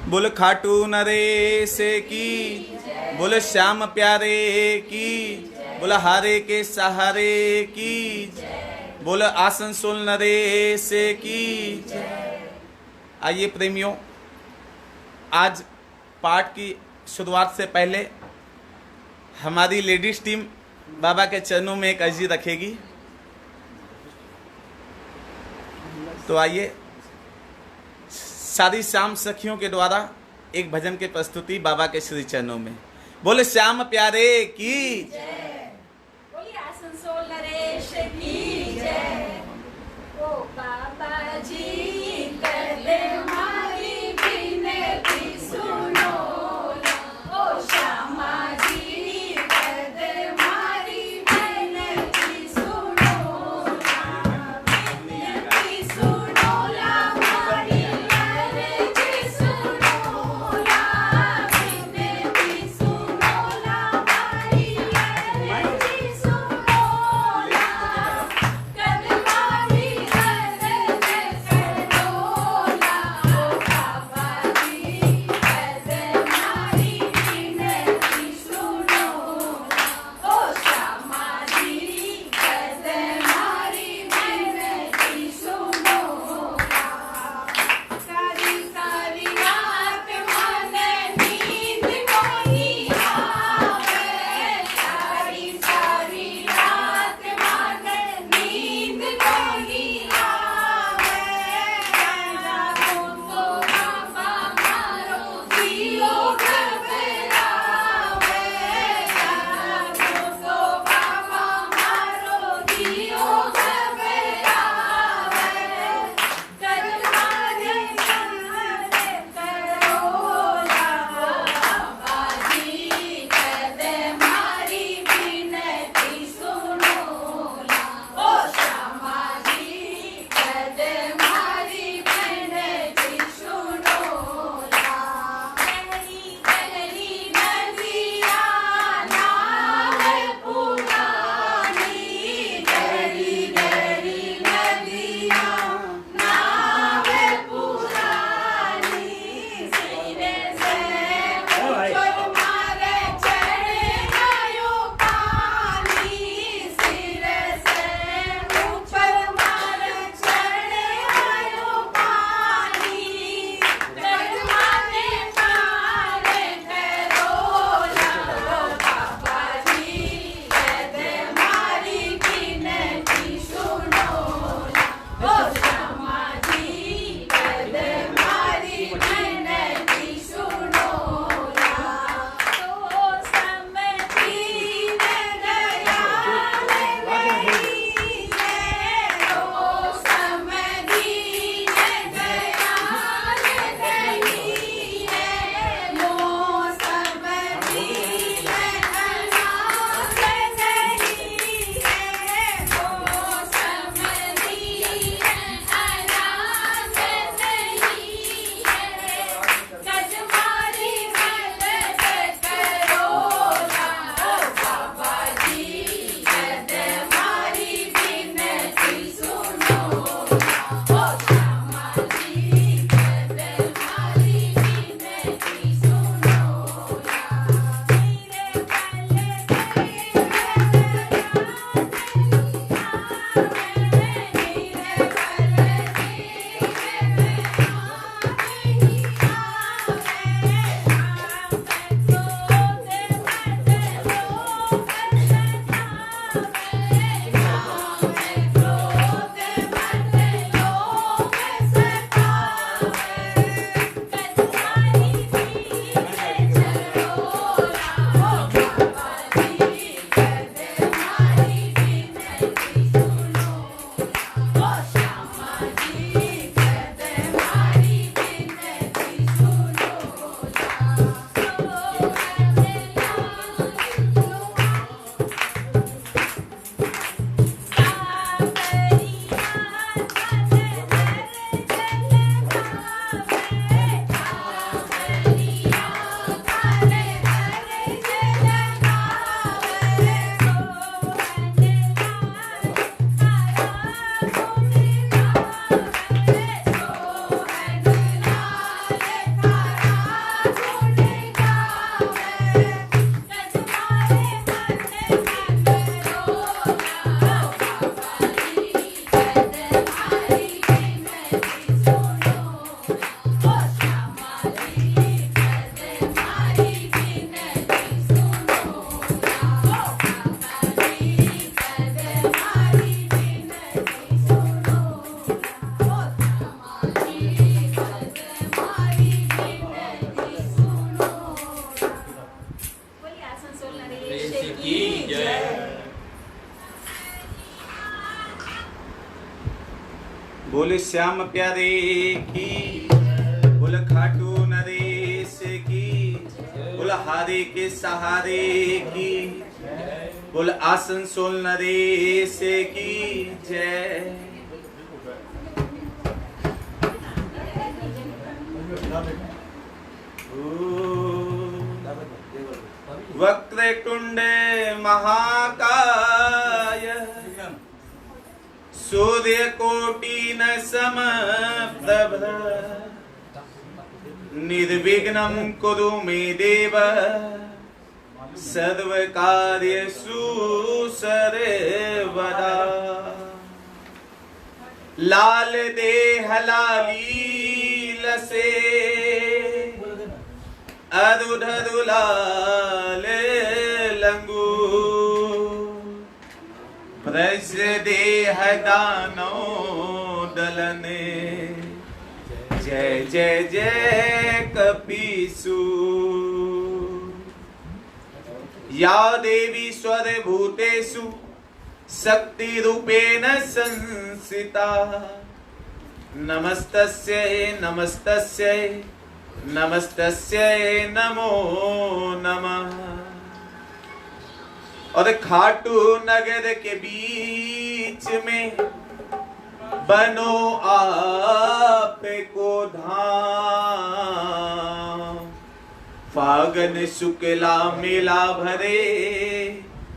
बोल खाटू नरेश की, बोल श्याम प्यारे की, बोल हारे के सहारे की, बोल आसनसोल नरेश की। आइए प्रेमियों, आज पाठ की शुरुआत से पहले हमारी लेडीज टीम बाबा के चरणों में एक अर्जी रखेगी। तो आइए सारी श्याम सखियों के द्वारा एक भजन की प्रस्तुति बाबा के श्री चरणों में। बोले श्याम प्यारे की जय, बोलिए आसनसोल नरेश की जय। ओ बाबा जी कर दे हमारी विनती सुनो ना, ओ श्यामा जी कर दे हमारी विनती सुनो ना, विनती सुनो ला हमारी अर्जी सुनो ला, विनती सुनो ला हमारी अर्जी बोले श्याम प्यारे की, बोले खाटू नरेश की, बोले हारे के सहारे की, बोले आसनसोल नरेश की जय। वक्रतुंड महाकाय सूर्यकोटि न समप्रभ निर्विघ्नं कुरु मे देव सर्वकार्येषु सर्वदा। लाल देह लालील से अरुधरु लाल लंगू ब्रज देह दानो दलने जय जय जय कपीसु। या देवी स्वरभूतेषु शक्ति रूपेण संस्थिता नमस्तस्यै नमस्तस्यै नमस्तस्यै नमो नमः। और खाटू नगर के बीच में बनो आप को धाम, फागन शुक्ला मेला भरे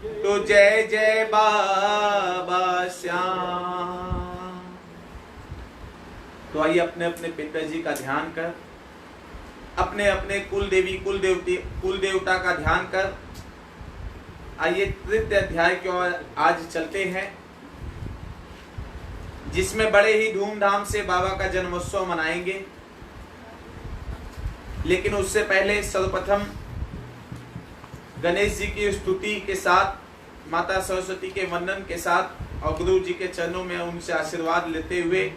तो जय जय बाबा श्याम। तो आइए अपने अपने पिताजी का ध्यान कर, अपने अपने कुल देवी कुल देवता का ध्यान कर आइए तृतीय अध्याय की ओर आज चलते हैं, जिसमें बड़े ही धूमधाम से बाबा का जन्मोत्सव मनाएंगे। लेकिन उससे पहले सर्वप्रथम गणेश जी की स्तुति के साथ, माता सरस्वती के वंदन के साथ और गुरु जी के चरणों में उनसे आशीर्वाद लेते हुए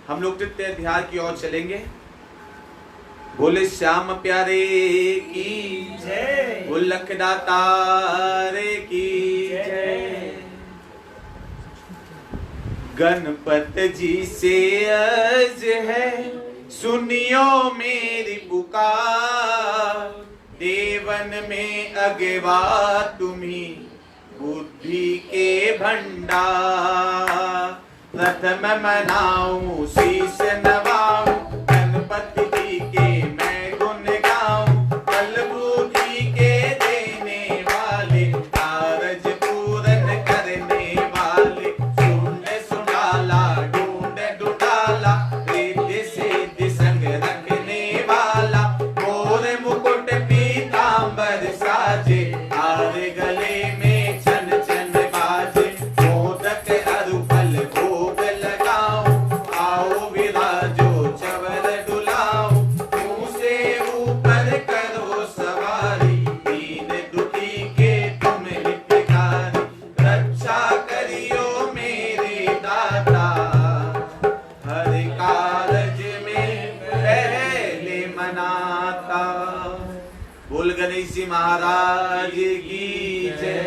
हम लोग तृतीय अध्याय की ओर चलेंगे। बोले श्याम प्यारे की जय, बोल लखदातारे की जय। गणपत जी से अर्ज है सुनियो मेरी पुकार, देवन में अगवा तुम्ही बुद्धि के भंडार। प्रथम मनाऊं शीश नवाऊं गणपति जी के मैं गुण गाऊं, कल बुद्धि के देने वाले कारज पूरन करने वाले। सुन सुनाला ढूंढ ढूंढाला रिद्धि सिद्धि संग रखने वाला। मोर मुकुट पीतांबर साजे हार गले में छन छन बाजे। मोदक अरु फल भोग लगाऊं आओ विराजो चवर डुलाऊं। मुँह से ऊपर करो सवारी दीन दुखी के तुम हितकारी। रक्षा करियो मेरे दाता हर कारज में पहले मनाता। बोल गणेश जी महाराज की जय।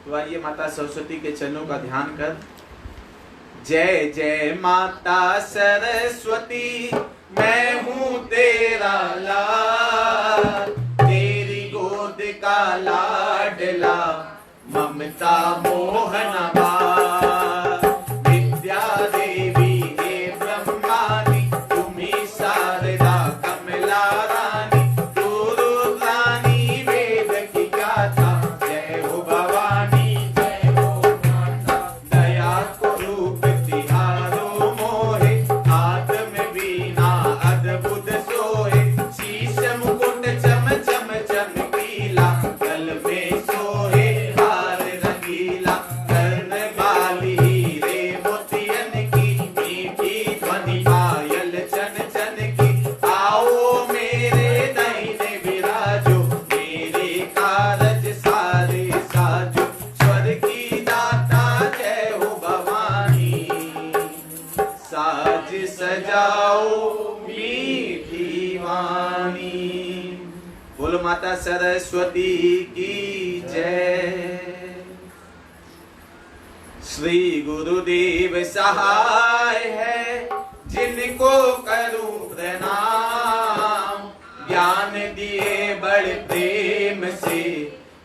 तो आइए माता सरस्वती के चरणों का ध्यान कर। जय जय माता सरस्वती मैं हूँ तेरा लाल, तेरी गोद का लाडला ममता मोहन बाल। विद्या देवी हे ब्रह्मानी तुम्ही शारदा कमला रानी। तू रुद्रानी वेद की गाथा जय हो भवानी जय हो माता। दया को रूप तिहारो मोहे आत्म वीणा अद्भुत सोहे। शीश मुकुट चम चम चमकीला गल में सोहे हार रंगीला। कर्ण बाली हीरे मोतियन की मीठी ध्वनि पायल चन चन की। आओ मेरे दाहिने विराजो मेरे कारज सारे साजो। स्वर की दाता जय हो भवानी साज सजाओ मीठी वाणी। बोलो माता सरस्वती की जय। श्री गुरुदेव सहाय है, जिनको करूं प्रणाम। ज्ञान दिए बड़े प्रेम से,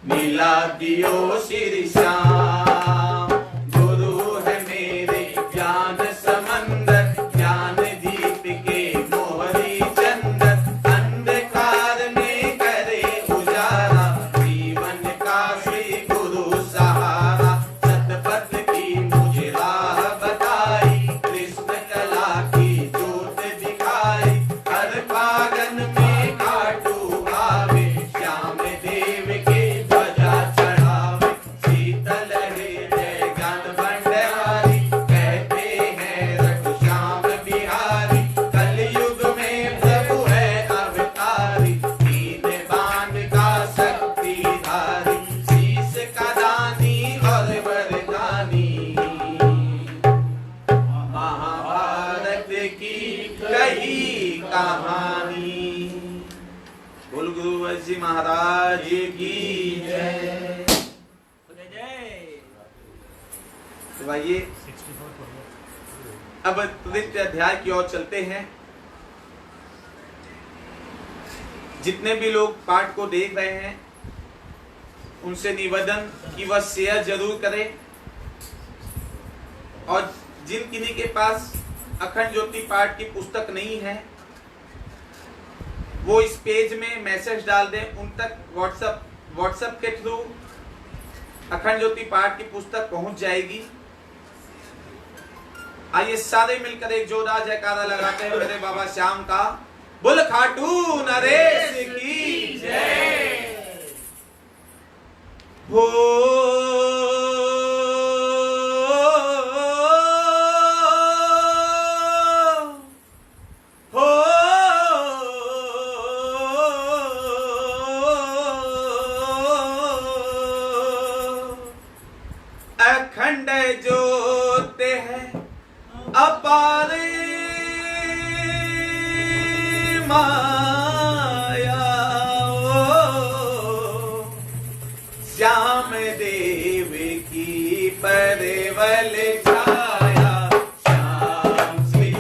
मिला दियो श्री श्याम। गुरु है मेरे ज्ञान समंदर, ज्ञान दीप के मोहरी चंदर। अंधकार में करे उजाला, जीवन का श्री गुरु सहारा। सतपथ की मुझे राह बताई, कृष्ण कला की जोत दिखाई। हर फागन में काटू आवे, श्याम देव के ध्वजा चढ़ावे। शीतल हृदय ज्ञान भंडारी, कहते हैं रघु श्याम बिहारी। कलयुग में प्रभु है अवतारी, तीन बाण का शक्तिधारी। शीश का दानी और वरदानी, महाभारत की कही कहानी। बोल गुरु वैसी महाराज की जय। तो आइए अब तृतीय अध्याय की ओर चलते हैं। जितने भी लोग पाठ को देख रहे हैं उनसे निवेदन कि वह शेयर जरूर करें, और जिन किन्हीं के पास अखंड ज्योति पाठ की पुस्तक नहीं है वो इस पेज में मैसेज डाल दें, उन तक व्हाट्सएप के थ्रू अखंड ज्योति पाठ की पुस्तक पहुंच जाएगी। आइए सारे मिलकर एक जोरदार जयकारा लगाते हैं मेरे बाबा श्याम का। बोल खाटू नरेश की जय। हो अखंड ज्योत है अपार माया, श्याम देव की परवल छाया। श्याम श्री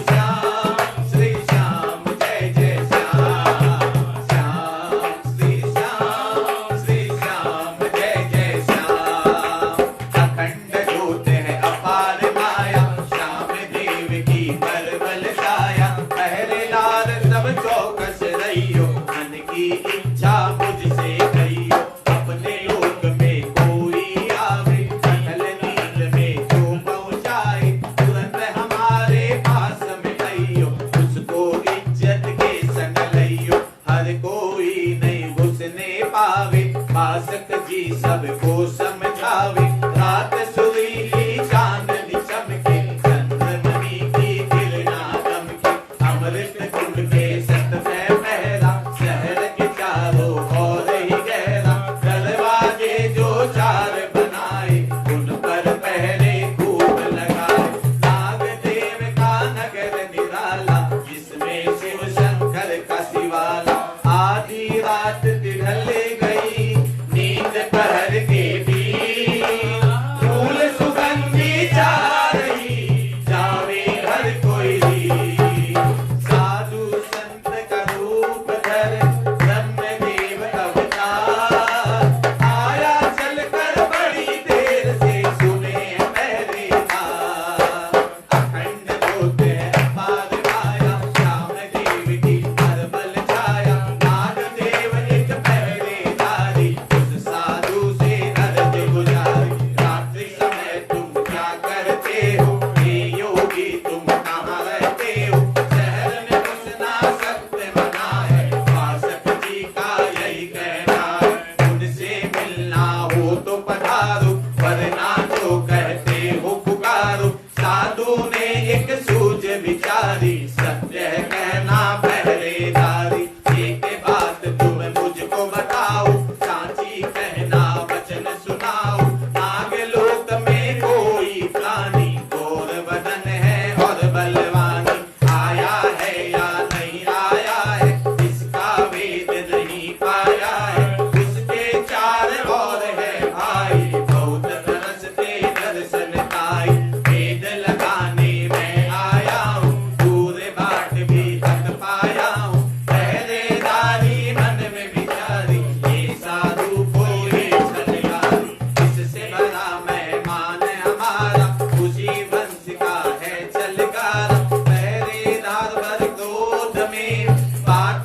श्याम जय जय श्याम। श्याम श्री श्याम जय जय श्याम। अखंड ज्योत है अपार माया, श्याम देव की परवल छाया। पहरे लाल सब चौकस रहियो, मन की इच्छा मुझसे कहियो। अपने लोक में कोई आवे, सकल नील में जो पहुँचाए। तुरंत हमारे पास में आइयो, उसको इज्जत के संग लइयो। हर कोई नहीं घुसने पावे, पासक जी सबको समझावे। रात सुरीली चांदनी चमके, चंद्रमणि की किरणा दमके। अमृत कुंड के सत में पहरा, शहर के चारों ओर ही गहरा। दरवाजे जो चार बनाए, उन पर पहरे खूब लगाए। नाग देव का नगर निराला, जिसमें शिव शंकर का शिवाला। आधी रात ढल गई, नींद पहर के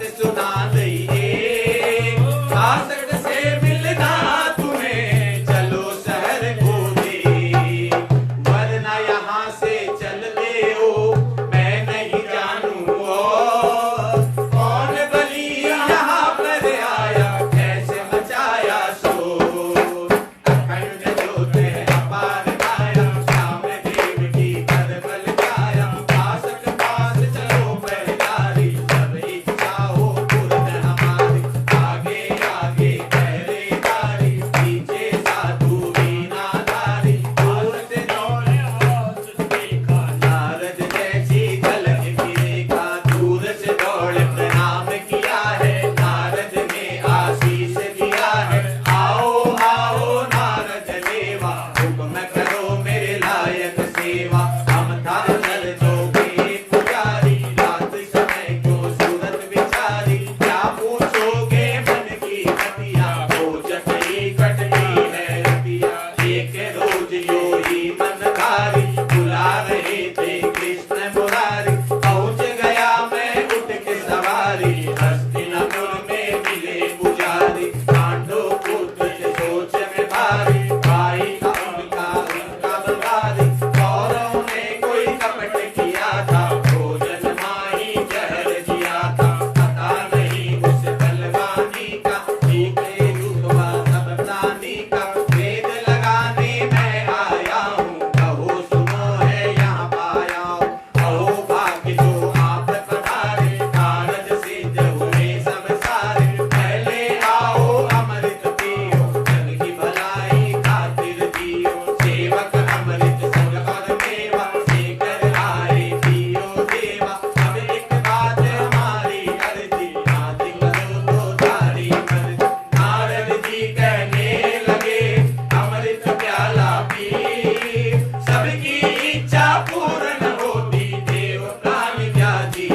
बात सुना दइए, शासक से मिलना तुम्हें चलो शहर को दे, वरना यहाँ से चल दे हो मैं नहीं जानू कौन बलि यहाँ पर आया कैसे मचाया शोर। अखंड ज्योत है अपार काया, श्याम देव की कर बल जाया, शासक पास चलो पहरेदारी, सब इच्छा हो पूर्ण हमारी, आगे आगे पहरेदारी, पीछे साधु वीणाधारी, औरत दौड़े देखा, नारद जैसी झलक की देखा, दूर से दौड़े प्रणाम किया है, नारद ने आशीष दिया है, आओ आओ नारद देवा, हुक्म करो मेरे लायक सेवा, हम था चल दोगे पुजारी, रात समय क्यों सूरत बिचारी, क्या पूछोगे मन की बतिया, हो जटई कटई है रतिया, एक रोज यो ही मन भारी, बुला रहे थे कृष्ण मुरारी, पहुंच गया मैं उठ के सवारी, हस्तिनापुर में मिले पुजारी, पांडव पुत्र से सोच में भारी, भाई था उनका बलिहारी, कौरवों ने कोई कपट किया था, भोजन माही जहर दिया था, पता नहीं उस बलवानी का, जीते रुतबा सब प्राणी का, वेद लगाने मैं आया हूँ, कहो सुनो है यहाँ पाया हूँ, कहो भाग्य जो आप पधारे, नारद सिद्ध हुए सब सारे, पहले आओ अमृत पियो, जग की भलाई खातिर दियो, सेवक अमृत संग और मेवा, लेकर आए पियो देवा, अब एक बात हमारी अर्जी, आदि करो तो तारी मर्जी। नारद जी कहने लगे अमृत प्याला पी, सबकी इच्छा पूर्ण होती, देव प्राण त्यागी,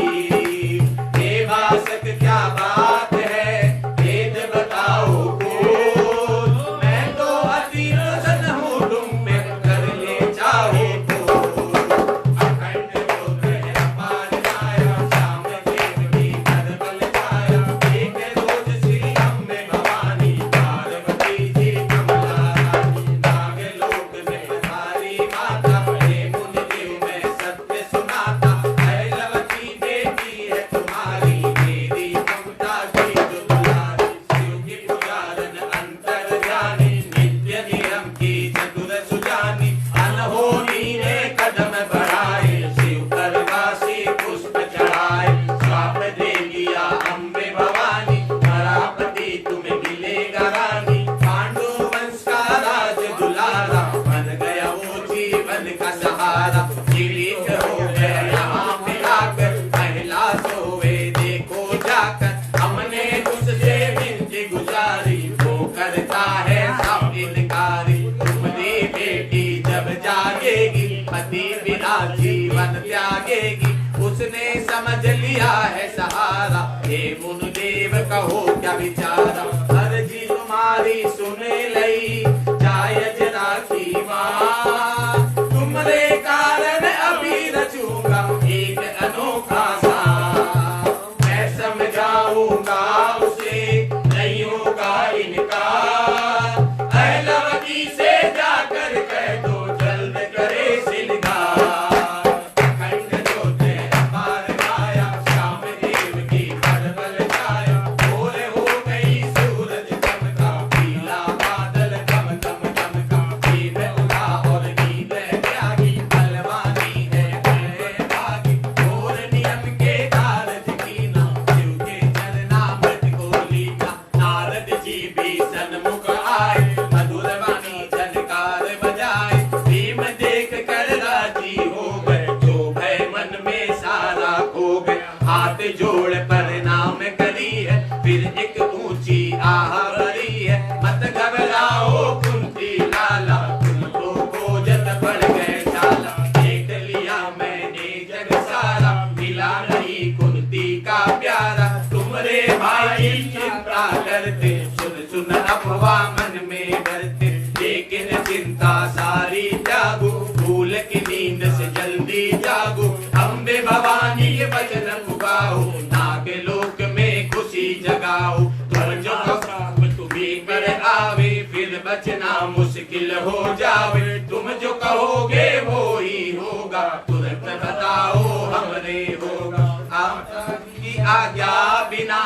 देवासक क्या बात है वेद बताओ बोल, मैं तो अति प्रसन्न हूँ तुम पे कर ले चाहो बोल। अखंड ज्योत है अपार काया, श्याम देव की कर बल जाया, एक रोज श्री अम्बे भवानी, पार्वती जी कमला रानी, नागलोक में पधारी माता, हे मुनि देव मैं सत्य सुनाता, ऐलवती बेटी है तुम्हारी, मेरी ममता की जो दुलारी, शिव की पुजारन अंतर जानी, नित्य नियम की चतुर सुजानी, अनहोनी ने कदम बढ़ाए, शिव करवासी पुष्प चढ़ाए, श्राप दे दिया अम्बे भवानी, धरापति तुम्हें मिलेगा रानी, पांडु वंश का राज दुलारा, बन गया वो जीवन का सहारा, किरीट हो गया यहाँ मिलाकर, पहला सोए देखो जाकर, हमने उससे विनती गुजारी, वो करता है सब इनकारी, तुम्हारी बेटी जब जागेगी, पति बिना जीवन त्यागेगी, उसने समझ लिया है सहारा, हे मुनिदेव कहो क्या विचारा, अर्जी तुम्हारी सुने लई, जायज राखी माँ, तुम्हारे कारण अभी रचूंगा एक अनोखा सा, मैं समझाऊंगा उसे नहीं होगा इनकार, ऐलवती से जाकर कह दो जल्द करे सिलगार। अखंड ज्योत है अपार काया, श्याम देव की कर बल जाया, भोर हो गई सूरज चमका, पीला बादल कम कम चमका, नींद उड़ा और नींद त्यागी, बलवानी है मैं भागी, घोर नियम के कारज कीना, शिव के चरणामृत को लीना, नारद जी भी सन्मुख आए, मधुर वाणी झनकार बजाए, भीम देख कर राजी हो गए, जो भय मन में सारा खो गए, हाथ जोड़ प्रणाम करी है, फिर एक ऊंची आह भरी है, मत घबराओ कुंती लाला, तुमको खोजत पड़ गए जाला, देख लिया मैंने जग सारा, मिला नहीं कुंती का प्यारा, तुम्हारे भाई चिंता करते, सुन सुन अफवाह मन में डरते, लेकिन चिंता सारी त्यागो, भूल की नींद से जल्दी जागो, अम्बे भवानी के वचन पुकारो, नागलोक में जगाओ। पर जो तुम्ही पर आवे फिर बचना मुश्किल हो जावे। तुम जो कहोगे वो ही होगा, तुरंत बताओ हमने होगा। आपकी आज्ञा बिना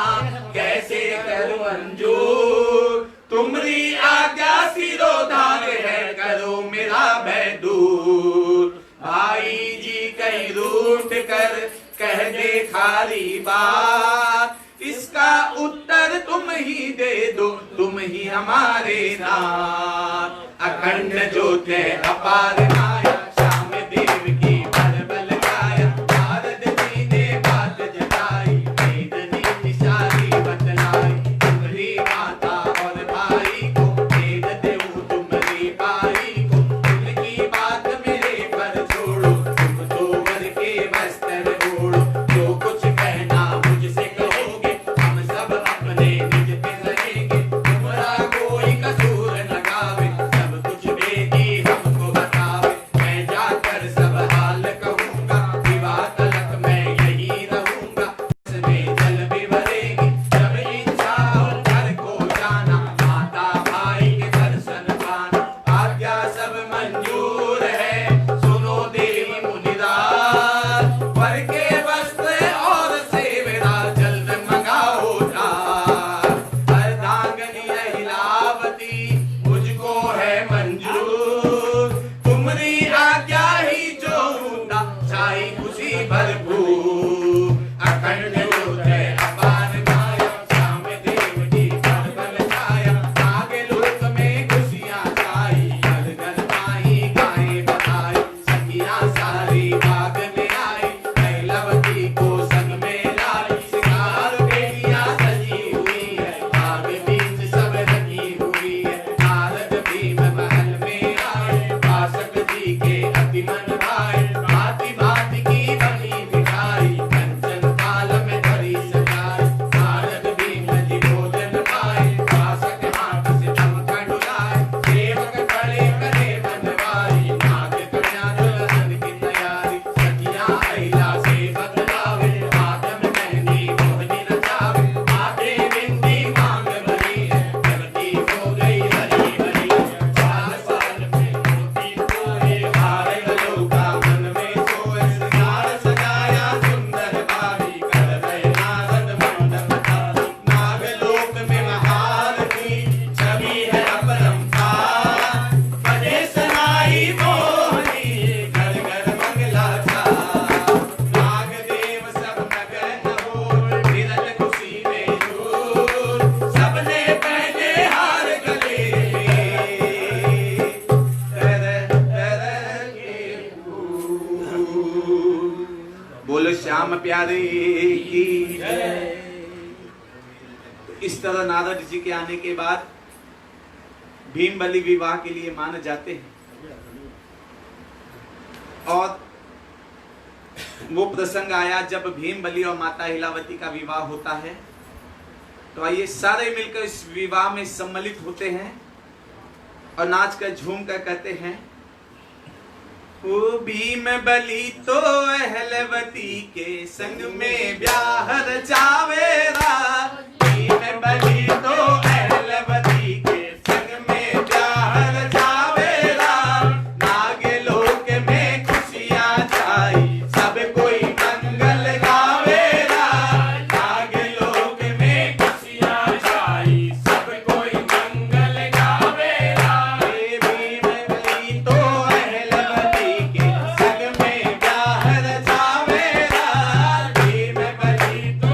कैसे करूं मंजूर, तुम्हारी आज्ञा सिरोधार है, करो मेरा भय दूर। भाई जी कहीं रूठ कर कह दे खाली बात, इसका उत्तर तुम ही दे दो, तुम ही हमारे नाथ। अखंड ज्योत है अपार माया, श्याम देव की बल गाया। नारद जी ने बात जताई, वेद ने निशानी बतलाई। तुम्हारी माता और भाई को वेद देव तुम्हारी भाई को, उनकी बात मेरे पर छोड़ो, तुम तो वर के वस्त्र ओढ़ो। जो कुछ कहना मुझसे कहोगे, हम सब अपने निज पे सहेंगे। तुम्हारा कोई कसूर न गावे, सब कुछ बेटी हमको बतावे। मैं जाकर सब हाल कहूँगा, विवाह तलक मैं यही रहूँगा। इसमें जल भी भरेगी जब इच्छा हो घर को जाना, माता भाई के दर्शन पाना। आज्ञा सब मंजूर है, सुनो देवी मुनिराज। वर के वस्त्र और सेवरा जल्द मंगाओ जार। अर्धांगनी अहिलावती मुझको है मंजूर, तुम्हारी आज्ञा ही जो होगा छाई खुशी भरपूर। अखंड ज्योत है अपार माया, श्याम देव की बल छाया। आगे लोक में खुशियां छाई, घर घर माही गाएं बधाई। सखियां सारी बाग में आई, कैलवती को संग में लाई। सिंगार बेड़ियां सजी हुई है, बाग बीच सब रखी हुई है। नारद भीम महल में आए, वासक जी के अति मन भाए। भांति भांति की बनी मिठाई, कंचन थाल में धरी सजाई। नारद भीम जी भोजन पाए, वासक हाथ से तमका डुलाए। सेवक खड़े करे बनवारी, नाग कन्या दुल्हन की तैयारी। सखियां अहिला से बतलावे, आदम मेहंदी मोहनी नचावे। माथे बिंदी मांग भरी है, जगती हो गई हरी भरी। 4 साल में मोती सोए, हार गलो का मन में सोए। श्रृंगार सजाया सुंदर भारी, कर गए नारद मंडप धारी। नागलोक में महान की छवि है अपरंपार, बजे सनाई मोहनी घर घर मंगला चार। नागदेव सब मगन हो, निरल खुशी में झूर। सबने पहने हार गले तरह तरह के फूल। बोलो श्याम प्यारे की जय। तो इस तरह नारद जी के आने के बाद भीम बलि विवाह के लिए मान जाते हैं, और वो प्रसंग आया जब भीम बलि और माता हिलावती का विवाह होता है। तो आइए सारे मिलकर इस विवाह में सम्मिलित होते हैं और नाच कर झूम कर कहते हैं, ओ भीम बलि तो अहलवती के संग में ब्याह रचावेरा। भीम बलि तो अहलवती के संग में ब्याह रचावेरा। नागलोक में खुशियां छाई, सब कोई मंगल गावेरा। नागलोक में खुशियां छाई, सब कोई मंगल गावेरा। भीम बलि तो अहलवती के संग में ब्याह रचावेरा। भीम बलि तो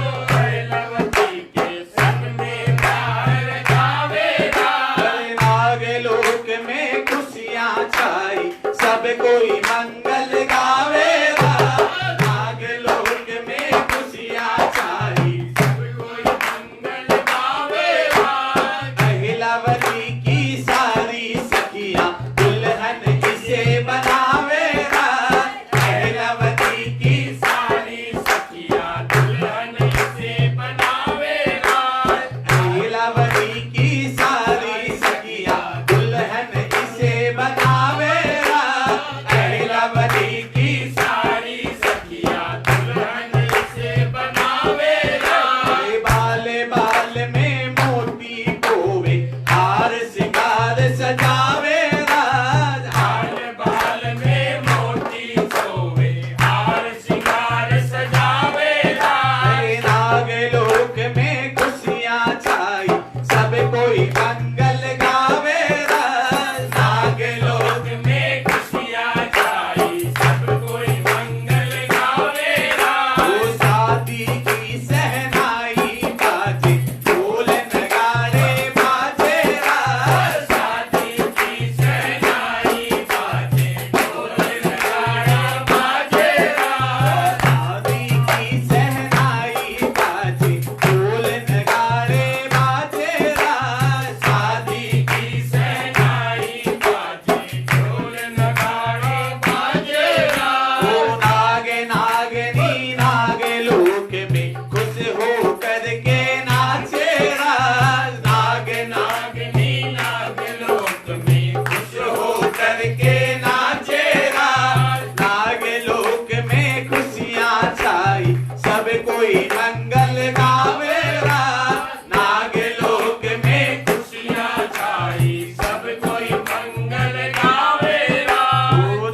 करके नाचे राज, नाग नागनी नागलोक में खुश हो करके नाचे राज, नाग लोक में खुशियाँ छाई, सब कोई मंगल गावे राज, नाग लोक में खुशियाँ छाई, सब कोई मंगल गावे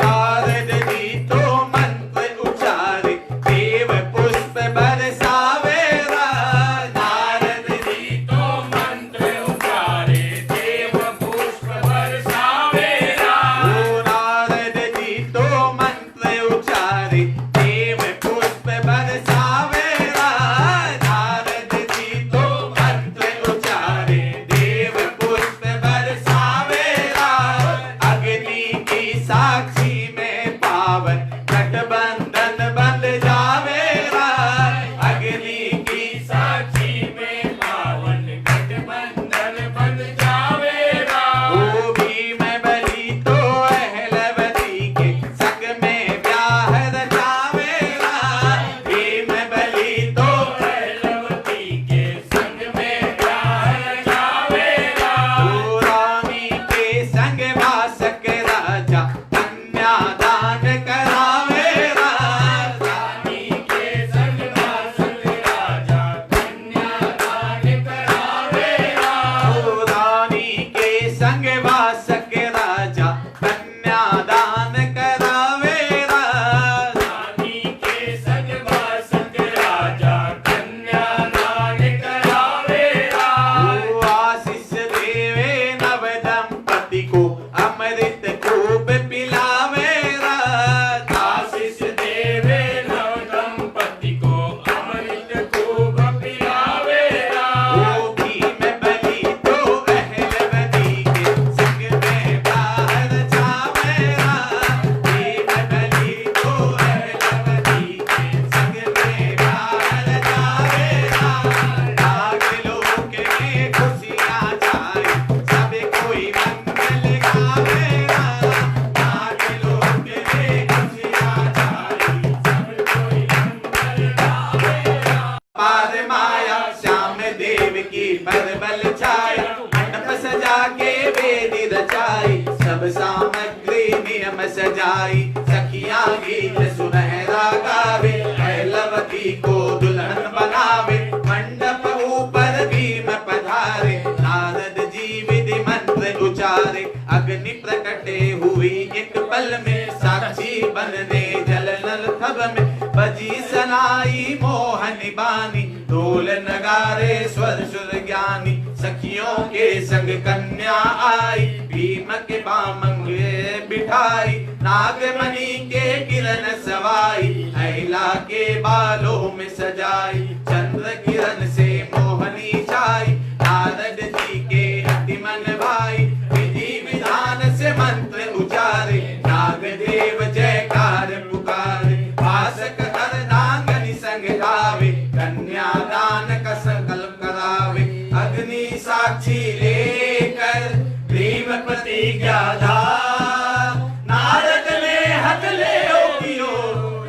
नारद जी तो मंत्र उचारे, देव पुष्प बरसावे राज, नारद जी तो मंत्र उचारे, देव पुष्प बरसावे नारद जी तो मंत्र उचारे, देव पुष्प बरसावे राज, नारद जी तो मंत्र उचारे, देव पुष्प बरसावे राज, अग्नि की साक्षी में पावन गठबंधन बन जावे राज, अग्नि की साक्षी में पावन गठबंधन बन जावे ओ भीम बलि तो अहलवती के संग में ब्याह रचावे राज, भीम बलि तो पहलवती के संग में ब्याह जावे ओ रानी के संग वासक राजा कन्यादान करावे राज, रानी के संग वासक राजा कन्यादान करावे ओ रानी के संग वासक राजा कन्यादान करावे राज, रानी के संग वासक राजा कन्यादान करावे ओ आशीष देवे नव दंपति को अमृत खूब पिलावे राज, आशीष देवे नव दंपति को अमृत खूब पिलावे ओ भीम बलि तो अहलवती के संग में ब्याह रचावे राज, भीम बलि तो अहलवती के संग में ब्याह रचावे राज, नागलोक में खुशियाँ छाई, सब कोई मंगल गावे राज, नागलोक में खुशियाँ छाई, सब कोई मंगल गावे पार माया श्याम देव की परबल छाया, मंडप सजा के वेदी रचाई, सब सामग्री नियम सजाई, सखियां गीत सुनहरा गावे, अहलवती को दुल्हन बनावे, मंडप ऊपर भीम पधारे, नारद जी विधि मंत्र उचारे, अग्नि प्रकटे हुई एक पल में, साक्षी बनने जल नल थब में, बजी सनाई मोहनी बानी, ढोल नगारे स्वर सुर ज्ञानी, सखियों के संग कन्या आई, भीम के बामंगे बिठाई, नागमणि के किरण सवाई, अहिला के बालों में सजाई, चंद्र किरण से मोहनी छाई, नारद जी के अति मन भाई, विधि विधान से मंत्र उचारे, नागदेव जयकार पुकारे, भासक अर्धांगनी संग गावे, कन्यादान का संकल्प करावे, अग्नि साक्षी लेकर भीम प्रतिज्ञा धार, नारद ने हथ ले कियो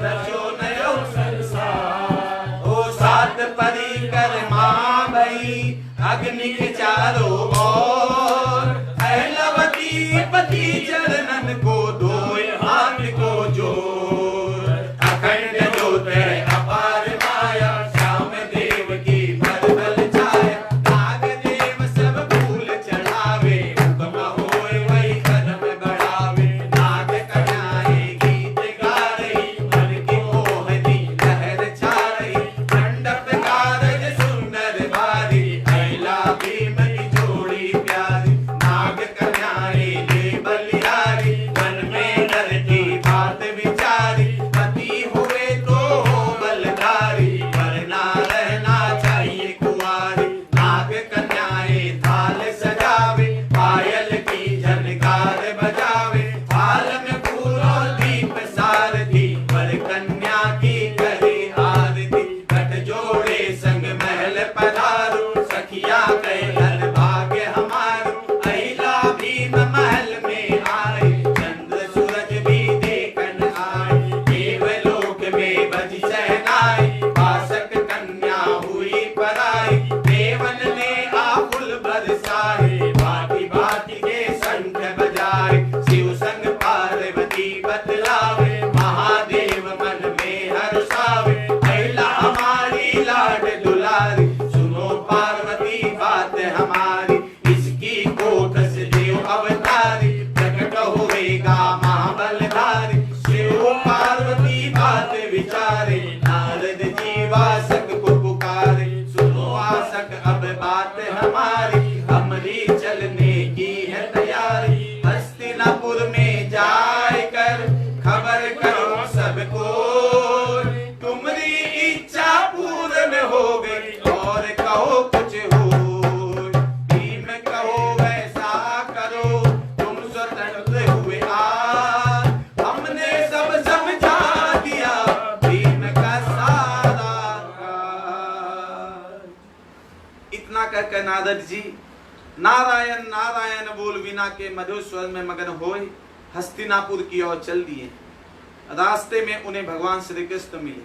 रचो नयो संसार, ओ सात परिक्रमा भई अग्नि के चारों ओर, अहलवती पति चरणन को धोए हाथ को जोर, अखंड ज्योत है अपार माया, श्याम देव की परबल छाया, नागदेव सब फूल चढ़ावे, हुक्म होए वही कदम बढ़ावे, नाग कन्याएं गीत गा रही, मन की मोहनी लहर छा रही, मंडप कारज सुंदर भारी, अहिला भीम की जोड़ी प्यारी, नाग कन्याएं ले बलिहारी, मन दुलारी, सुनो पार्वती बात हमारी, इसकी कोख से देव अवतारी, प्रकट होएगा महाबलधारी, शिव पार्वती बात विचारे, नारद जी वासक को पुकारे, सुनो वासक अब बात हमारी, हमरी चलने की है तैयारी, हस्तिनापुर में जाए कर खबर करो सबको, तुम्हारी इच्छा पूर्ण हो गई और कहो कुछ हो, भीम कहो वैसा करो, तुम स्वतंत्र हुए आज, हमने सब समझा दिया भीम का सारा काज। इतना कहकर नारद जी नारायण नारायण बोल वीणा के मधुर स्वर में मगन होए हस्तिनापुर की ओर चल दिए। रास्ते में उन्हें भगवान श्री कृष्ण मिले।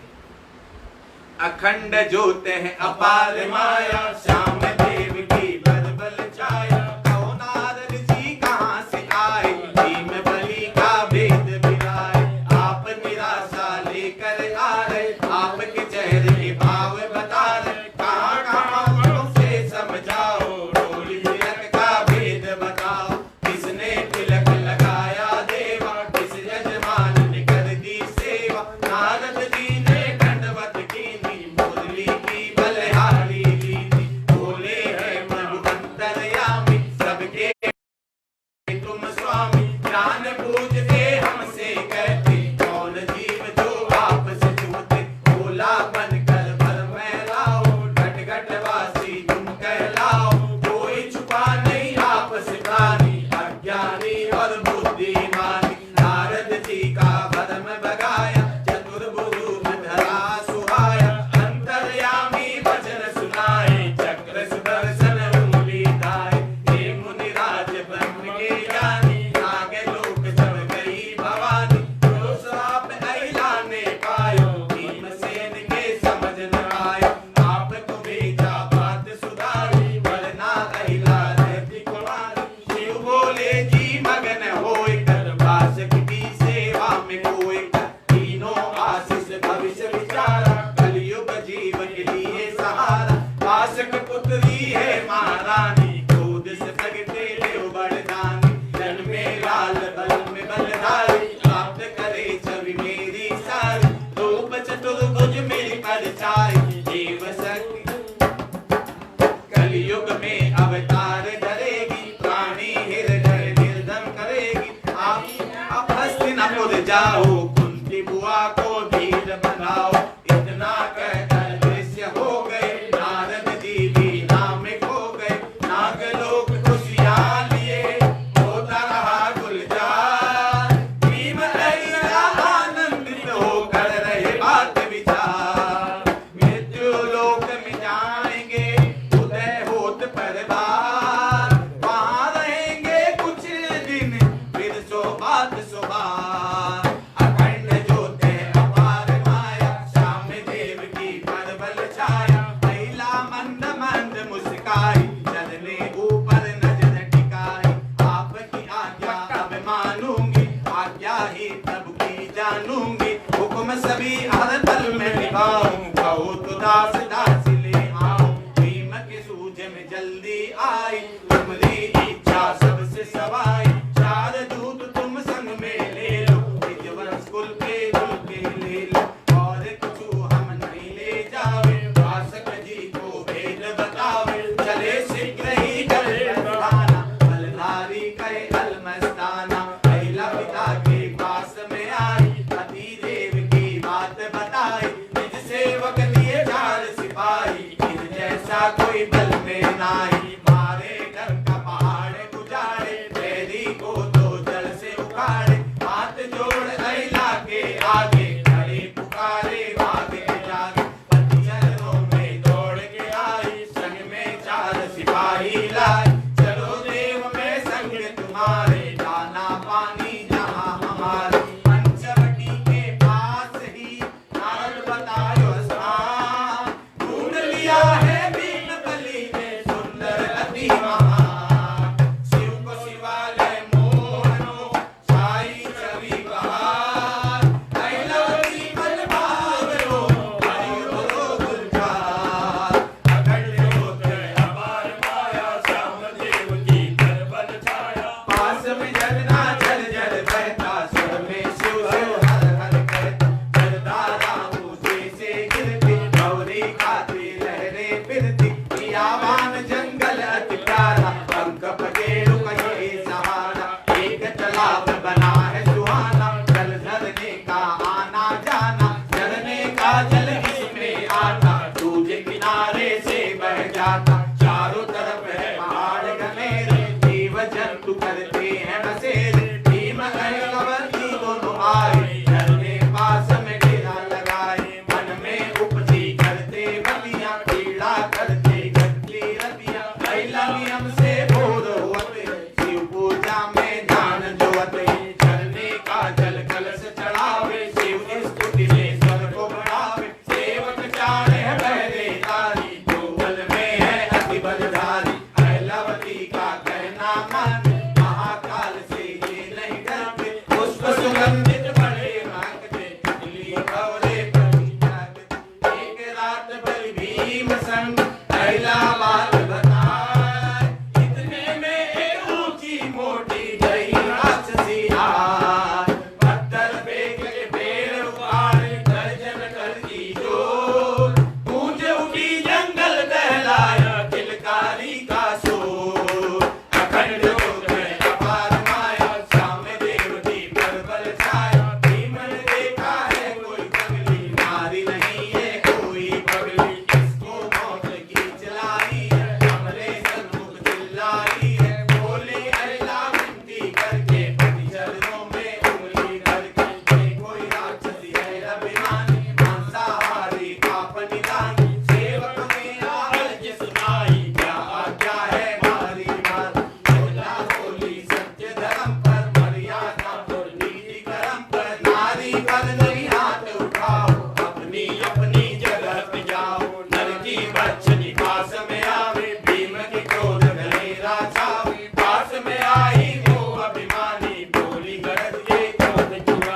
अखंड ज्योत है अपार माया, श्याम देव की बलबल छाया, कहो नारद जी कहाँ से आए, भीम बलि का भेद बिलाए, आप निराशा लेकर आ रहे, आपके चेहरे के भाव बता रहे, कहाँ कहाँ से समझाओ, डोली तिलक का भेद बताओ, किसने तिलक लगाया देवा, किस यजमान ने कर दी सेवा, नारद जी ने दंडवत कीनी, मुरली की बलिहारी लीनी, बोले है प्रभु अंतर्यामी, सबके तुम स्वामी, ज्ञान पूजते हमसे कहते, कौन जीव जो आपसे छूते, भोला बनकर भर में लाओ, घट घट वासी तुम कहलाओ, कोई छुपा नहीं आपसे प्राणी, अज्ञानी और बुद्धिमानी, नारद जी का भरम बगाया, चतुर्भुज धरा सुहाया, अंतर्यामी वचन सुनाए, चक्र सुदर्शन उंगली दाए, हे मुनिराज ब्रह्म के ज्ञानी, नागे लोक सब गई भवानी, जो श्राप अहिलाने पायो, भीमसेन के समझ न आयो, आपको भेजा बात सुधारी, वरना अहिला रहती कुमारी, शिव बोले जी मगन होए कर, वासक की सेवा में कोई कर, तीनों आशीष भविष्य विचारा, कलयुग जीव के लिए सहारा, वासक पुत्री है महारानी, क्रोध से प्रगटे देव बड़दानी, जन्मे लाल बल में बलधारी, प्राप्त करे छवि मेरी सारी, रूप चतुर्भुज मेरी परछाई, देव शक्ति कलयुग में अवतार धरेगी, प्राणी हृदय निर्धन करेगी, आप हस्तिनापुर जाओ, कुंती बुआ को वीर बनाओ, इतना कहकर दृश्य हो गए, नारद जी भी नाम खो गए, नागलोक खुशियाँ लिए, होता रहा गुलजार, भीम अहिला आनंदित होकर रहे बात विचार, मृत्यु लोक में जाएंगे उदय होत पर बार, वहाँ रहेंगे कुछ दिन फिर सो बात सुबार, अखंड ज्योत है अपार माया, श्याम देव की बलबल छाया, महिला मंद मंद मुस्काई, चलने ऊपर नजर टिकाई, आपकी आज्ञा अब मानूंगी, आज्ञा ही प्रभु की जानूंगी, हुक्म सभी हर पल में निभाऊं, कहो तो दास दास ले आओ, भीम के सूझ में जल्दी आई, तुम्हारी इच्छा सबसे सवाई, चार दूत तुम संग में ले लो, निज वंश कुल के दुल के ले लो, और कुछ हम नहीं ले जावे, वासक जी को भेद बतावे, चले शीघ्र ही कर बलधाना, बलधारी कहे अलमस्ताना, अहिला पिता के पास में आई, पति देव की बात बताई, निज सेवक दिए चार सिपाही, इन जैसा कोई बल में नाई, मारे डर का पहाड़ उजाड़े, बैरी को तो जल से उखाड़े, हाथ जोड़ अहिला के आगे, खड़े पुकारे भाग के जागे, पति चरणों में दौड़ के आई, संग में चार सिपाही लाई, चलो देव में संग तुम्हारे, दाना पानी जहाँ हमारे, पंचवटी के पास ही नारद बतायो स्थान, ढूंढ लिया है भीम बलि ने सुंदर मचाता, चारों तरफ है पहाड़ घनेरे, जीव जंतु करते हैं बसेरे। भीम अहिलावती दोनों आए, झरने पास में डेरा लगाए, मन में उपजी करते बलियां, पीड़ा करते घटती रतियां। अहिला नियम से बोध होते, शिव पूजा में ध्यान जोते, झरने का जल कलश चढ़ावे, शिव स्तुति में स्वर को बढ़ावे। सेवक चाहे है पहरेदारी, जो बल में है अति बलधारी। अहिलावती का कहना माने, महाकाल से ये नहीं डरते, पुष्प सुगंधित बड़े मांगते, तितली भंवरे पर जागते। एक रात बलि भीम संग अहिलाबाद बताए, इतने में एक ऊंची मोटी गई राक्षसी आए। पत्थर फेंक के पेड़ उखाड़े, गर्जन करती जोर, गूंज उठी जंगल दहलाया, किलकारी का शोर। अखंड ज्योत में अपार माया, सामने देवती पर बल छाया। भीम ने देखा है कोई पगली, नारी नहीं है कोई पगली, इसको मौत की चलाई है, हमरे सन्मुख चिल्लाई है। बोले अहिला विनती करके, पति चरणों में उंगली करके, ये कोई राक्षसी है अभिमानी, मांसाहारी पाप निदानी। सेवक मेरा अर्ज सुनाई, क्या आज्ञा है मारी मार। अहिला बोली सत्य धर्म पर, मर्यादा और नीति कर्म पर, नारी पर नहीं हाथ उठाओ, अपनी अपनी जगह पे जाओ। नर की बच्चनी पास में आवे, भीम के क्रोध घनेरा छावे। पास में आई वो अभिमानी, बोली गरज ये क्रोध चुरा,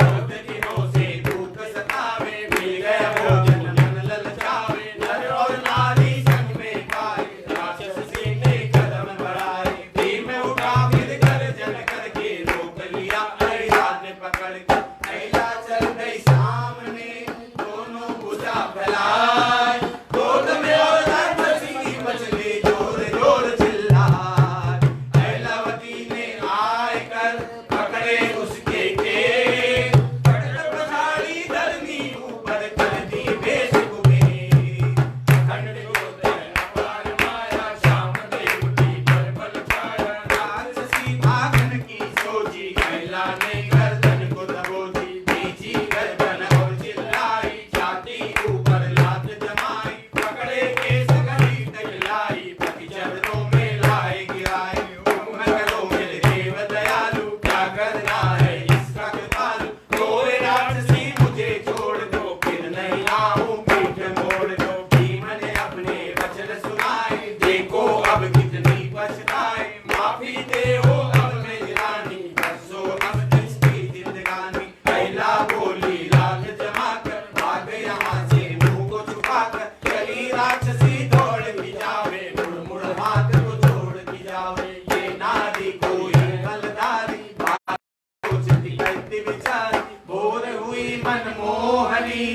बहुत दिनों से भूख सतावे, मिल गया भोजन मन ललचावे। नर और नारी संग में पाए, राक्षसी ने कदम बढ़ाए। भीम उठा फिर गर्जन करके, रोक लिया अहिला ने पकड़ के। अहिला चल गई सामने, दोनों भुजा फैलाए, क्रोध में और राक्षसी की मछली जोर जोर चिल्लाए। अहिलावती ने आए कर पकड़े उसके केस, पकड़ पछाड़ी धरनी ऊपर कर दी बेशुबे। अखंड ज्योत है अपार माया, श्याम देवती पर बल छाया। राक्षसी भागन की सोची, अहिला ने गर्दन को दबोची, बीची गर्दन और चिल्लाई, छाती ऊपर लात जमाई। पकड़े केस घड़ी तकलाई, पति चरणों में लाए गिराए। हुक्म करो मेरे देव दयालु, क्या करना है इसका कृपालु। रोए राक्षसी मुझे छोड़ दो, फिर नहीं आऊं पीठ मोड़ दो। भीम ने अपने वचन सुनाए, देखो अब कितनी पछताए। माफी दे हो अब मेरी रानी, बरसो अब इसकी जिंदगानी। अहिला बोली लाख जमाकर, भाग यहाँ से मुंह को छुपाकर। चली राक्षसी दौड़ की जावे, मुड़ मुड़ हाथ को जोड़ की जावे। ये नारी कोई बलधारी, बात सोचती करती विचारी, भोर हुई मनमोहनी।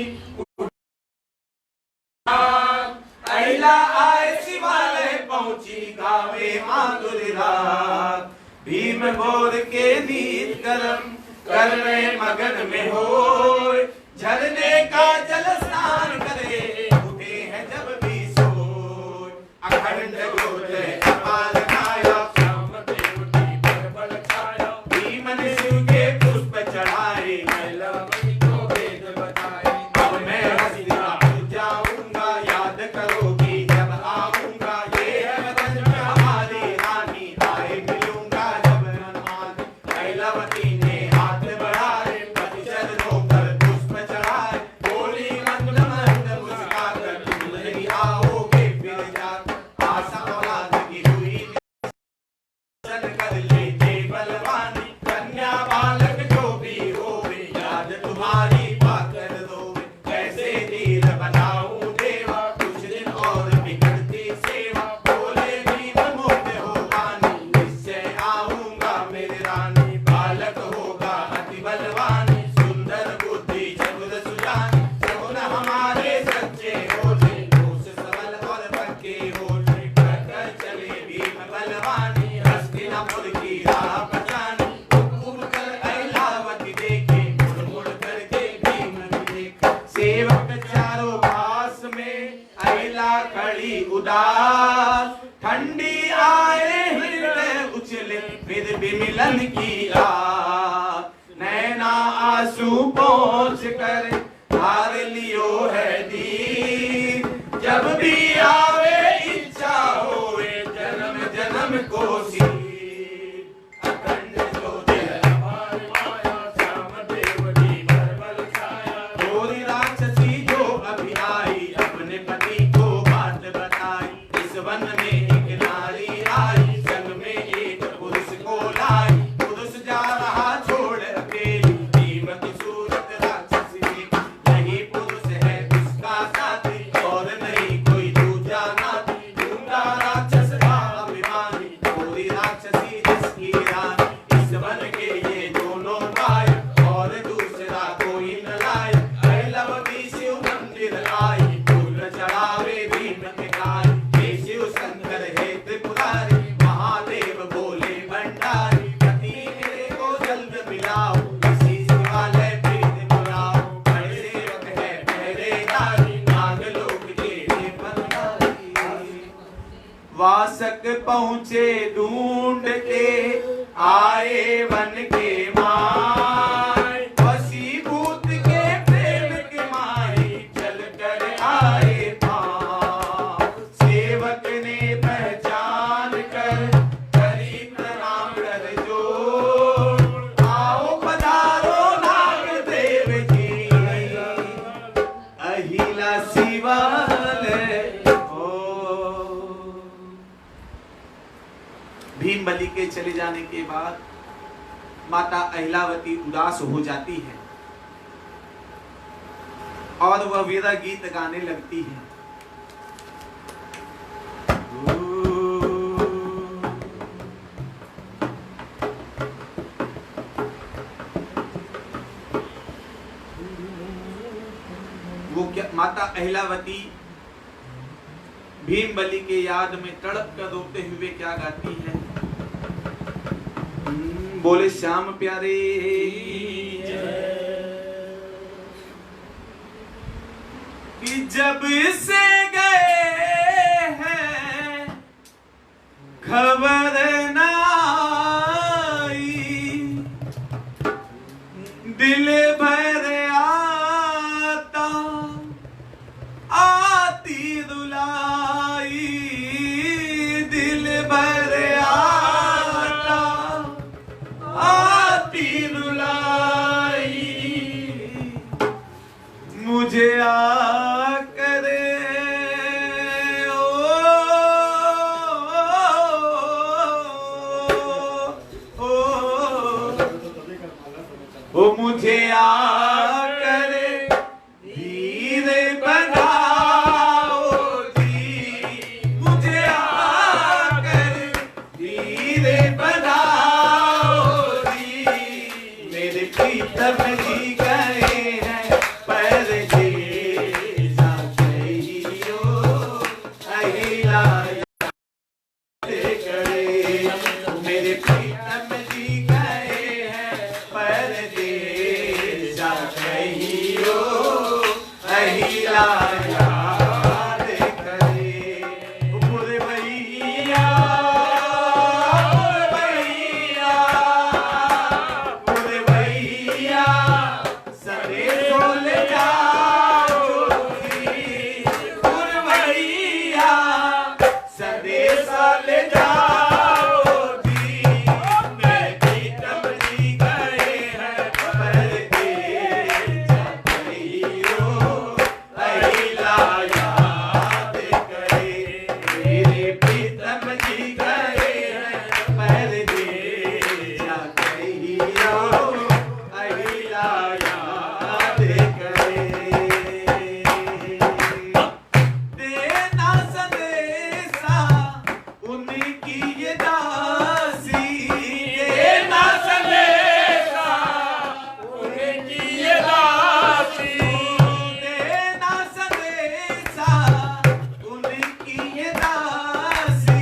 अहिला आए शिवालय पहुंची, गावे माधुरी राग। भीम भोर के नीत कर्म कर में मगन में होए, झरने का जल स्नान करे, उठे हैं जब भी सोए। अखंड ज्योत है अपार माया, श्याम देवती पर बल छाया। भीम ने शिव के पुष्प चढ़ाए, अहिलावती को वेद बताए। अब मैं हस्तिनापुर जाऊंगा, याद करोगी जब आऊंगा। ये है वचन में हमारी रानी, आए मिलूंगा जब मनमानी। अहिलावती ने हाथ बढ़ाए, पति चरणों पर पुष्प चढ़ाए। बोली मंद मंद मुस्कुराकर, तुम नहीं आओगे फिर जाकर। आशा उदास, ठंडी आए हृदय उछले फिर भी मिलन की आस, नैना आंसू पहुंच कर हार लियो है दी, जब भी आवे इच्छा होवे जन्म जन्म को सी, अखंड ज्योति हमारी माया श्याम देव की बल छाया, थोड़ी राक्षसी जो अभी आई अपने पति को बात बताई, इस वन में एक नारी आई संग में एक पुरुष को लाई, पुरुष जा रहा छोड़ अकेली भीम की सूरत राक्षसी, यही पुरुष है उसका साथी और नहीं कोई दूजा नाती, झूठा राक्षस था अभिमानी थोड़ी राक्षसी जिसकी रानी, इस वन के ये दोनों नायक और दूसरा कोई न लायक, अहिलवती शिव मंदिर आई फूल चढ़ावे भीम के गाय, हे शिव शंकर हे त्रिपुरारी महादेव बोले भंडारी, पति मेरे को जल्द मिलाओ इसी शिवालय प्रीत बुलाओ, बड़े सेवक है पहरेदारी नाग लोक के बनवारी, वासक पहुँचे ढूंढ के आए वन के माय, वशीभूत के प्रेम के माई चल कर आए पाँव, सेवक ने पहचान कर करी प्रणाम कर जोड़, आओ पधारो नाग देव जी अहिला शिवालय ओ। भीम बलि के चले जाने के बाद माता अहिलावती उदास हो जाती है और वह वीरा गीत गाने लगती है। वो क्या माता अहिलावती भीम बलि के याद में तड़प कर रोते हुए क्या गाती है? बोले श्याम प्यारे कि जब से गए हैं खबर न आई, दिल भर आता आती रुलाई, दिल भर आता आती रुलाई, मुझे आकर ओ मुझे आकर धीरे बनाओ जी, मुझे आकर धीरे बनाओ जी, मेरे प्रीतम जी गए हैं पर जी जा गईयो अहिला करे, मेरे प्रीतम जी गए हैं पर जी जा गईयो अहिला याद करे, बुरे भैया बुरे भैया सरे सोल जाओ जी, बुरे भैया सरे सोल जाओ जी, मेरे प्रीतम जी गए हैं पर जी जा गईयो अहिला याद करे, मेरे प्रीतम जी गए हैं पर जी जा गईयो अहिला याद करे, देना संदेशा उनकी ये दासी, देना संदेशा उनकी ये दासी, देना संदेशा उनकी ये दासी,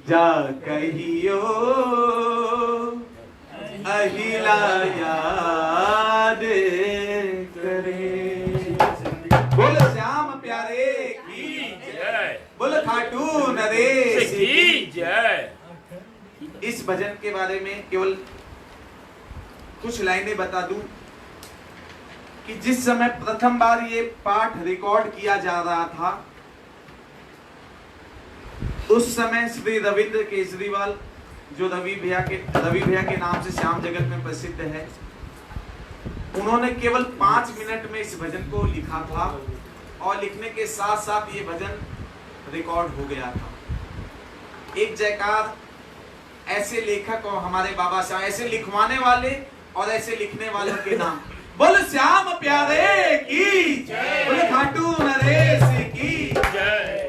जा कहियो अहिला याद करे। बोल श्याम प्यारे की जय, बोल खाटू नरेश की जय। इस भजन के बारे में केवल कुछ लाइनें बता दूं कि जिस समय प्रथम बार ये पाठ रिकॉर्ड किया जा रहा था, उस समय श्री रविंद्र केजरीवाल, जो रवि भैया के नाम से श्याम जगत में प्रसिद्ध है, उन्होंने केवल 5 मिनट में इस भजन को लिखा था और लिखने के साथ साथ ये भजन रिकॉर्ड हो गया था। एक जयकार ऐसे लेखक और हमारे बाबा साहब, ऐसे लिखवाने वाले और ऐसे लिखने वालों के नाम। बोल श्याम प्यारे की जय, बोल खाटू नरेश की जय।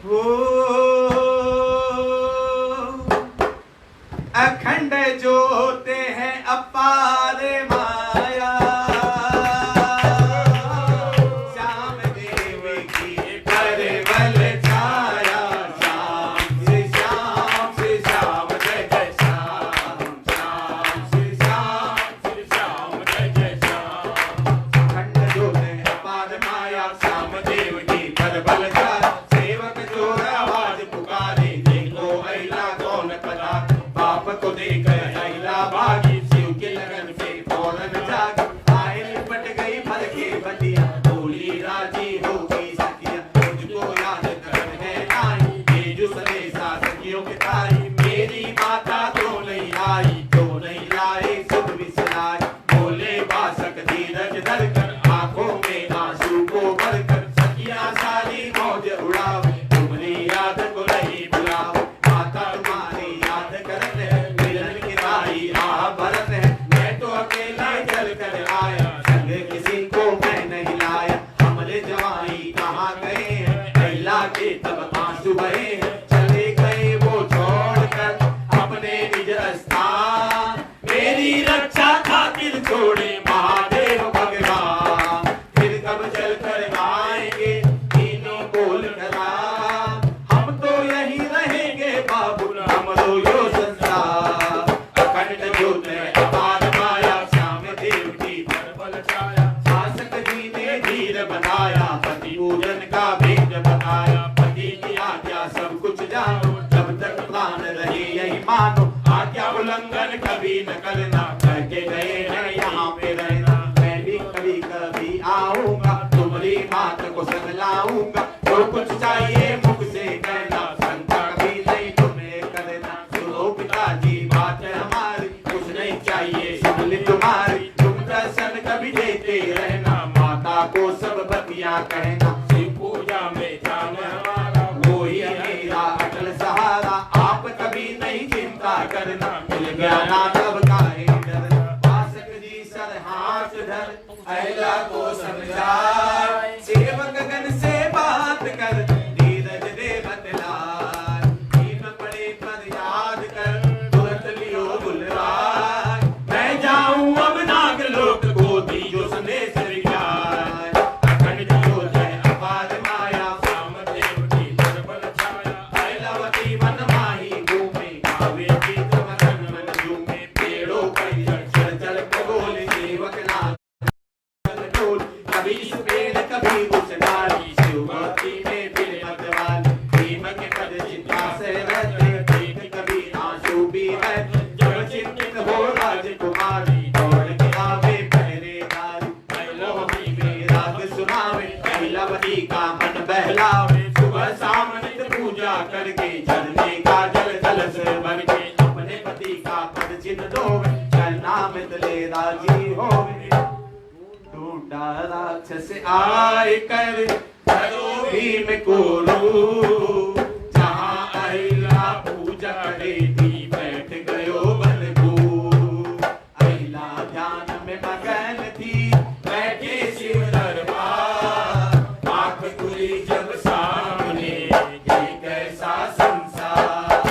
हो अखंड जोते हैं अपार माया, श्याम देव की परवल छाया, श्याम से श्याम से श्याम जय जय श्याम, श्याम से श्याम श्री श्याम जय जय श्याम। अखंड जोते हैं अपार माया, श्याम देव की परवल छाया, सेवक जो आवाज पुकारे, देखो अहिला कौन पता, बाप को देकर अहिला भागी, शिव के लगन से फौरन जागी, आए लिपट गई भर के बतिया, बोली राजी होगी सखिया, मुझको याद कर है आई, ये जो सनेसा सखियों के ताई, मेरी माता तो नहीं आई, तो नहीं लाए सुध विसराय, बोले बासक धीरज धरकर, आंखों में आंसू को भरकर, सखिया सारी मौज उड़ावे, तुम्हारी याद को नहीं बुलावे, माता तुम्हारी याद करत है, मिलन की राही आह भरत है, मैं तो अकेला चल कर आया, संग किसी को मैं नहीं लाया, हमरे जवाई कहाँ गए हैं, अहिला के तब आंसू बहे हैं, चले गए वो छोड़कर अपने निज स्थान, मेरी रक्षा खातिर छोड़े महादेव भगवान, फिर कब चल कर आएंगे तीनों बोल करा, हम तो यही रहेंगे बाबू हमरो यो संसार, अखंड ज्योत है अपार माया, श्याम देव की परवल छाया, शासक जी ने धीर बनाया, पति पूजन का भेद बताया, पति की आज्ञा सब कुछ जानो, जब तक प्राण रहे यही मानो, आज्ञा उल्लंघन कभी न करना, करके गए हैं यहाँ पे रहना, मैं भी कभी कभी आऊंगा, तुम्हारी बात को संग लाऊंगा, जो कुछ चाहिए मुख से कहना, शंका कभी नहीं तुम्हें करना, सुनो पिताजी बात हमारी, कुछ नहीं चाहिए सुन ली तुम्हारी, तुम दर्शन कभी देते रहना, माता को सब बतियां कहना, शिव पूजा में ध्यान हमारा, वो ही मेरा अटल सहारा, आप कभी नहीं चिंता करना, मिल गया ना तब काहे डरना, वासक जी सर हाथ धर अहिला को समझाए, सेवक गण से बात कर धीरज दे बतलाए, भीम पड़े पर याद कर तुरंत लियो बुलवाए, मैं जाऊं अब नागलोक को दीजो संदेश विचार, अखंड ज्योत है अपार माया, श्याम देव की परवल छाया, अहिलावती मन माही घूमे, कावे गीत मगन मन झूमे, पेड़ों पर चढ़ चढ़ के बोले सेवक नाथ डोल, कभी इस पेड़ कभी उस डाली, शिव भक्ति में फिर मतवाली, भीम के पद चिंता से रहते, देख कभी आंसू भी रहते, जब चिंतित हो राजकुमारी, दौड़ के आवे पहरेदारी, अहिलावती में राग सुनावे, अहिलावती का मन बहलावे, सुबह शाम नित्य पूजा करके, झरने का जल जल से भर के, अपने पति का पद चिन्ह धोवे, चलना मितले राजी होवे, ढूंढा राक्षस आए कर धरो भीम को रू, जहाँ अहिला पूजा करे थी बैठ गयो बलभू, अहिला ध्यान में मगन थी बैठे शिव दरबार, आंख खुली जब सामने ये कैसा संसार,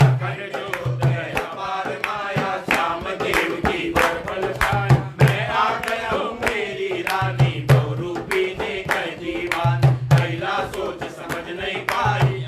अखंड ज्योत है अपार माया, श्याम देव की परवल छाया, मैं आ गया हूँ मेरी रानी, बहुरूपी ने कह दीवान, अहिला सोच समझ नहीं पाई,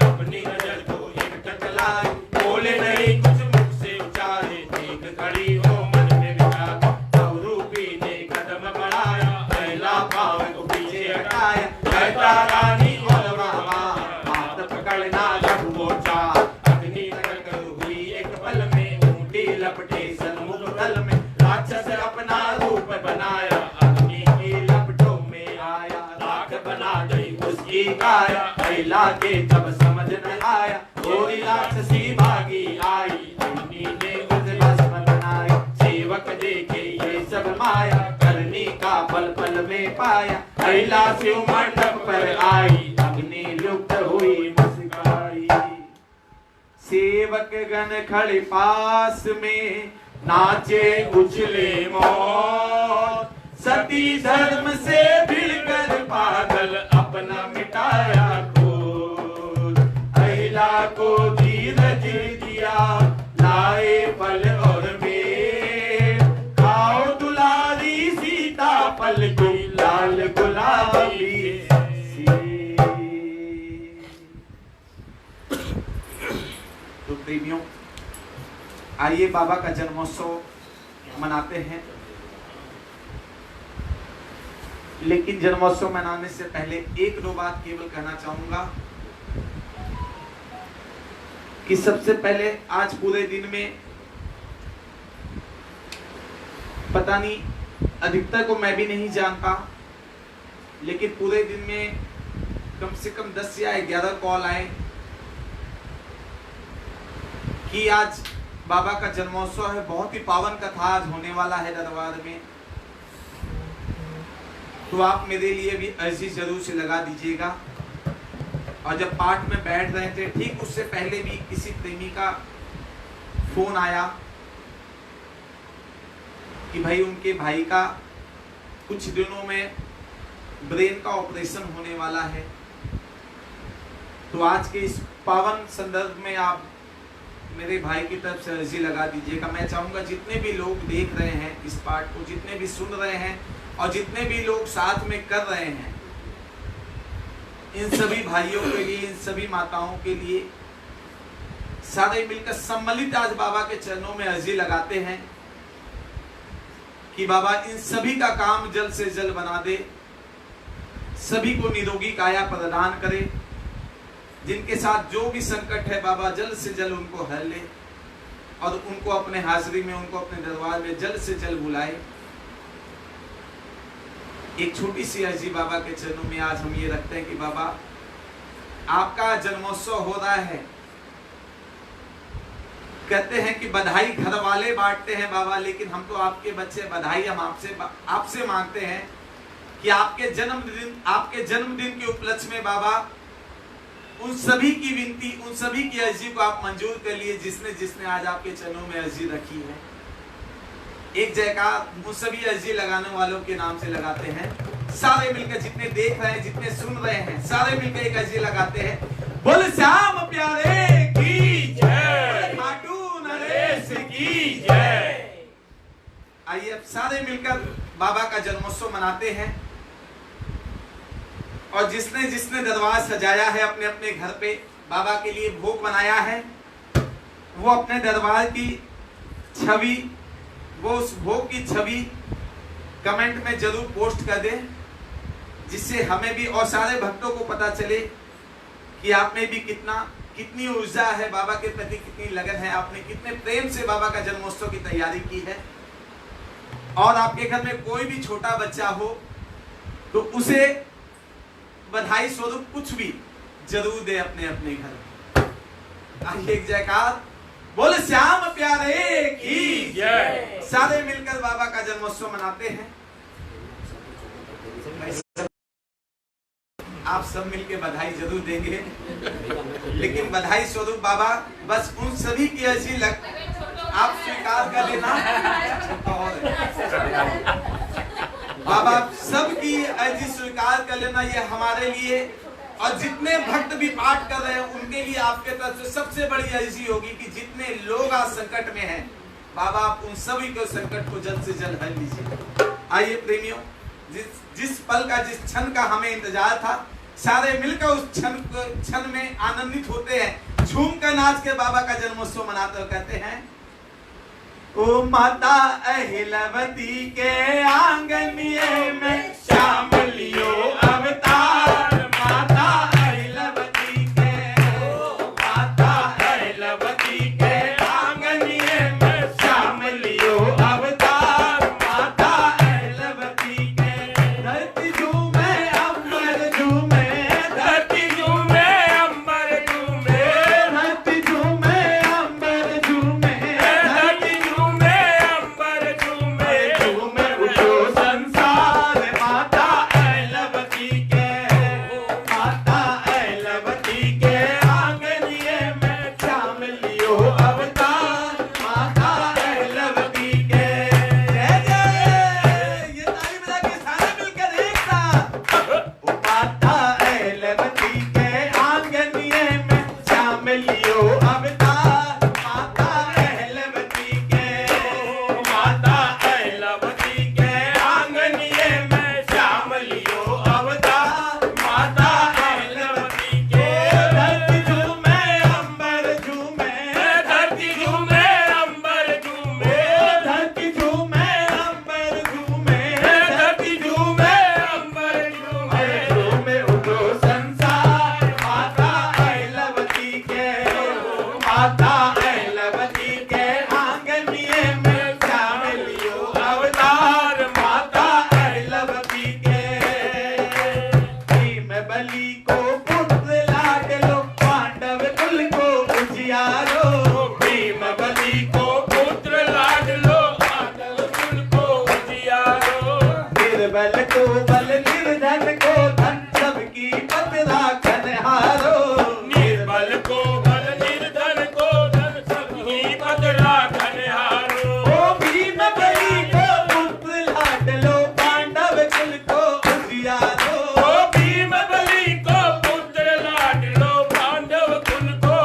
गाया, अहिला के जब समझ न आया, गोरी राक्षसी भागी आई, अग्नि ने उस भस्म बनाई, सेवक देखे ये सब माया, करनी का पल पल में पाया, अहिला शिव मंडप पर आई, अग्नि लुप्त हुई मुस्काई। सेवक गण खड़े पास में, नाचे उछले मौत, सती धर्म से भिड़कर पागल अपना मिटाया क्रोध, अहिला को धीरज दिया, लाए फल और मेव, खाओ दुलारी सीता पल की लाल गुलाबी सेब। तो प्रेमियों, आइए बाबा का जन्मोत्सव मनाते हैं। लेकिन जन्मोत्सव मनाने से पहले एक दो बात केवल कहना चाहूंगा कि सबसे पहले आज पूरे दिन में पता नहीं, अधिकतर को मैं भी नहीं जानता, लेकिन पूरे दिन में कम से कम 10 या 11 कॉल आए कि आज बाबा का जन्मोत्सव है, बहुत ही पावन कथा आज होने वाला है दरबार में, तो आप मेरे लिए भी अर्जी जरूर से लगा दीजिएगा। और जब पाठ में बैठ रहे थे, ठीक उससे पहले भी किसी प्रेमी का फोन आया कि भाई उनके भाई का कुछ दिनों में ब्रेन का ऑपरेशन होने वाला है, तो आज के इस पावन संदर्भ में आप मेरे भाई की तरफ से अर्जी लगा दीजिएगा। मैं चाहूंगा जितने भी लोग देख रहे हैं इस पाठ को, जितने भी सुन रहे हैं और जितने भी लोग साथ में कर रहे हैं, इन सभी भाइयों के लिए, इन सभी माताओं के लिए सारे मिलकर सम्मिलित आज बाबा के चरणों में अर्जी लगाते हैं कि बाबा इन सभी का काम जल्द से जल्द बना दे, सभी को निरोगी काया प्रदान करे, जिनके साथ जो भी संकट है बाबा जल्द से जल्द उनको हर ले और उनको अपने हाजिरी में, उनको अपने दरबार में जल्द से जल्द बुलाए। एक छोटी सी अर्जी बाबा के चरणों में आज हम ये रखते हैं कि बाबा आपका जन्मोत्सव हो रहा है, कहते हैं कि बधाई घर वाले बांटते हैं बाबा, लेकिन हम तो आपके बच्चे, बधाई हम आपसे मांगते हैं कि आपके जन्मदिन के उपलक्ष्य में बाबा उन सभी की विनती, उन सभी की अर्जी को आप मंजूर कर लिए जिसने जिसने आज आपके चरणों में अर्जी रखी है। एक जयकार उन सभी अर्जी लगाने वालों के नाम से लगाते हैं, सारे मिलकर, जितने देख रहे हैं, जितने सुन रहे हैं, सारे मिलकर एक अर्जी लगाते हैं। बोल श्याम प्यारे की जय, खाटू नरेश की जय। आइए अब सारे मिलकर बाबा का जन्मोत्सव मनाते हैं और जिसने जिसने दरबार सजाया है, अपने अपने घर पे बाबा के लिए भोग बनाया है, वो अपने दरबार की छवि, वो उस भोग की छवि कमेंट में जरूर पोस्ट कर दे, जिससे हमें भी और सारे भक्तों को पता चले कि आप में भी कितनी ऊर्जा है, बाबा के प्रति कितनी लगन है, आपने कितने प्रेम से बाबा का जन्मोत्सव की तैयारी की है। और आपके घर में कोई भी छोटा बच्चा हो तो उसे बधाई स्वरूप कुछ भी जरूर दे अपने अपने घर। आइए एक जयकार, बोल श्याम प्यारे की जय। सारे मिलकर बाबा का जन्मोत्सव मनाते हैं। आप सब मिलकर बधाई जरूर देंगे, लेकिन बधाई स्वरूप बाबा बस उन सभी की अर्जी आप स्वीकार कर लेना। बाबा सबकी अर्जी स्वीकार कर लेना, ये हमारे लिए और जितने भक्त भी पाठ कर रहे हैं उनके लिए आपके तरफ से सबसे बड़ी अर्जी होगी कि जितने लोग आज संकट में हैं, बाबा आप उन सभी को संकट को जल्द से जल्द हल लीजिए। आइए प्रेमियों, जिस पल का, जिस क्षण का हमें इंतजार था, सारे मिलकर उस क्षण में आनंदित होते हैं, झूम कर नाच के बाबा का जन्मोत्सव मनाते हुए कहते हैं, ओ माता अहिलवती के आंगनिये में श्याम लियो अवतार। माता अहिलवती के, ओ माता अहिलवती के आंगनिये में श्याम लियो अवतार। माता अहिलवती के धरती झूमे, अमर झूमे, धरती लियो अवतार माता अहलवती के, माता अहलवती के आंगनिये में श्याम लियो अवतार माता अहलवती के। धरती झूमे अंबर झूमे, धरती झूमे अंबर झूमे, धरती झूमे अंबर झूमे, धरती झूमे अंबर झूमे, झूमे उठो संसार माता अहलवती के, माता अहलवती के आंगनिये में श्याम लियो अवतार माता अहलवती के। भीम बलि को पुत्र लाडलो पांडव कुल को उजियारो, भीम बलि को पुत्र लाडलो पांडव कुल को उजियारो। निर्बल को बल निर्धन को धन सबकी पत राखन हारो, निर्बल को बल निर्धन को धन सबकी पत राखन हारो। ओ भीम बलि को पुत्र लाडलो पांडव कुल को उजियारो, ओ भीम बलि को पुत्र लाडलो पांडव कुल को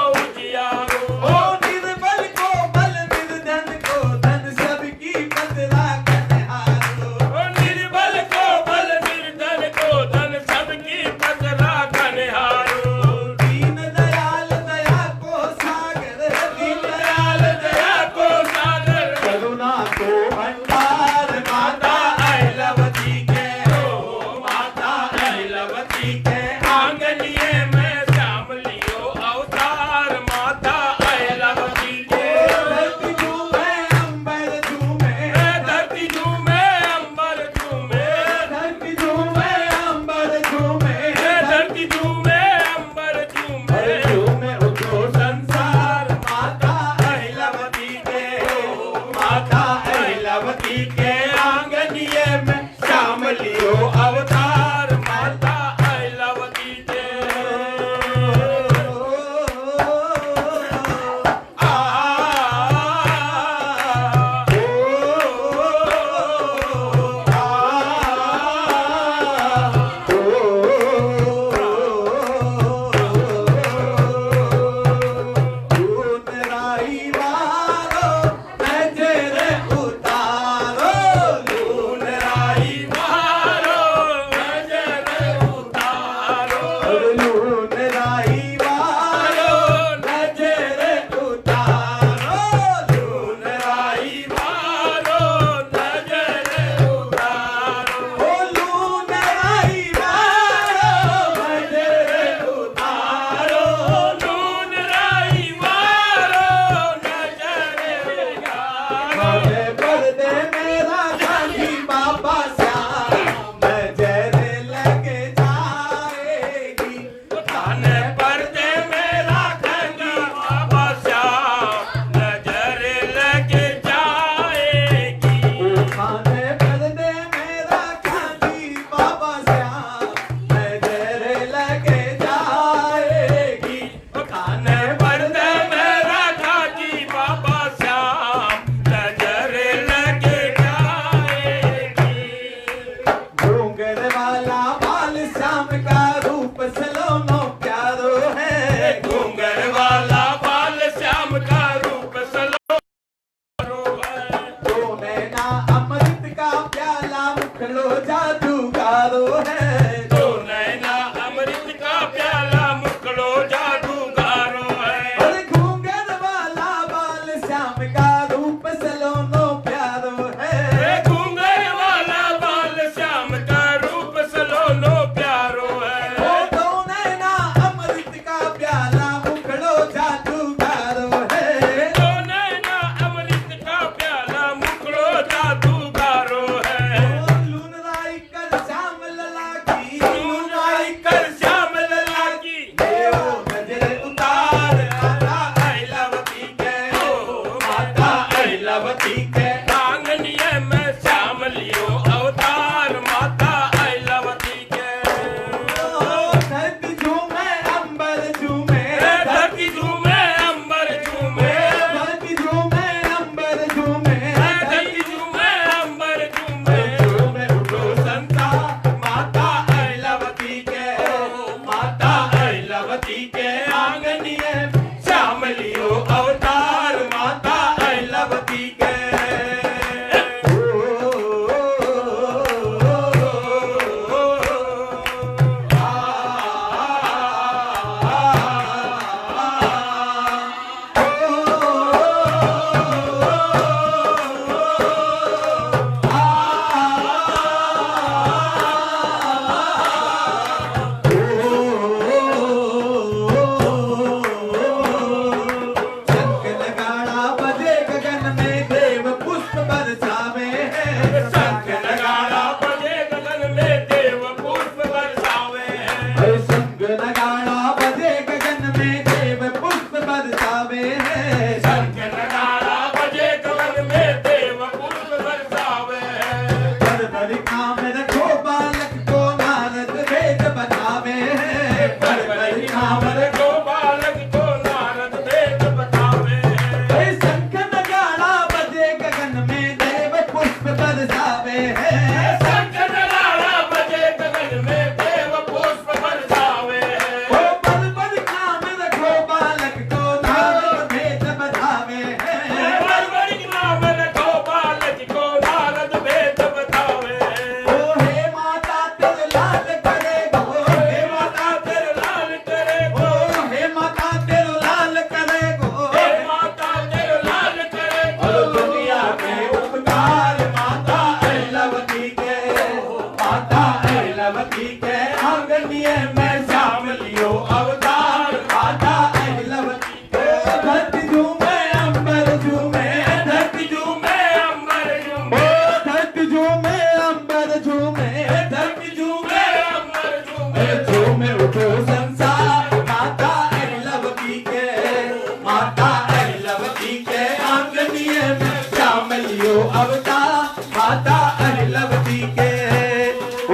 माता अहिलवती के आंगनिये में श्याम लियो अवतार माता अहिलवती के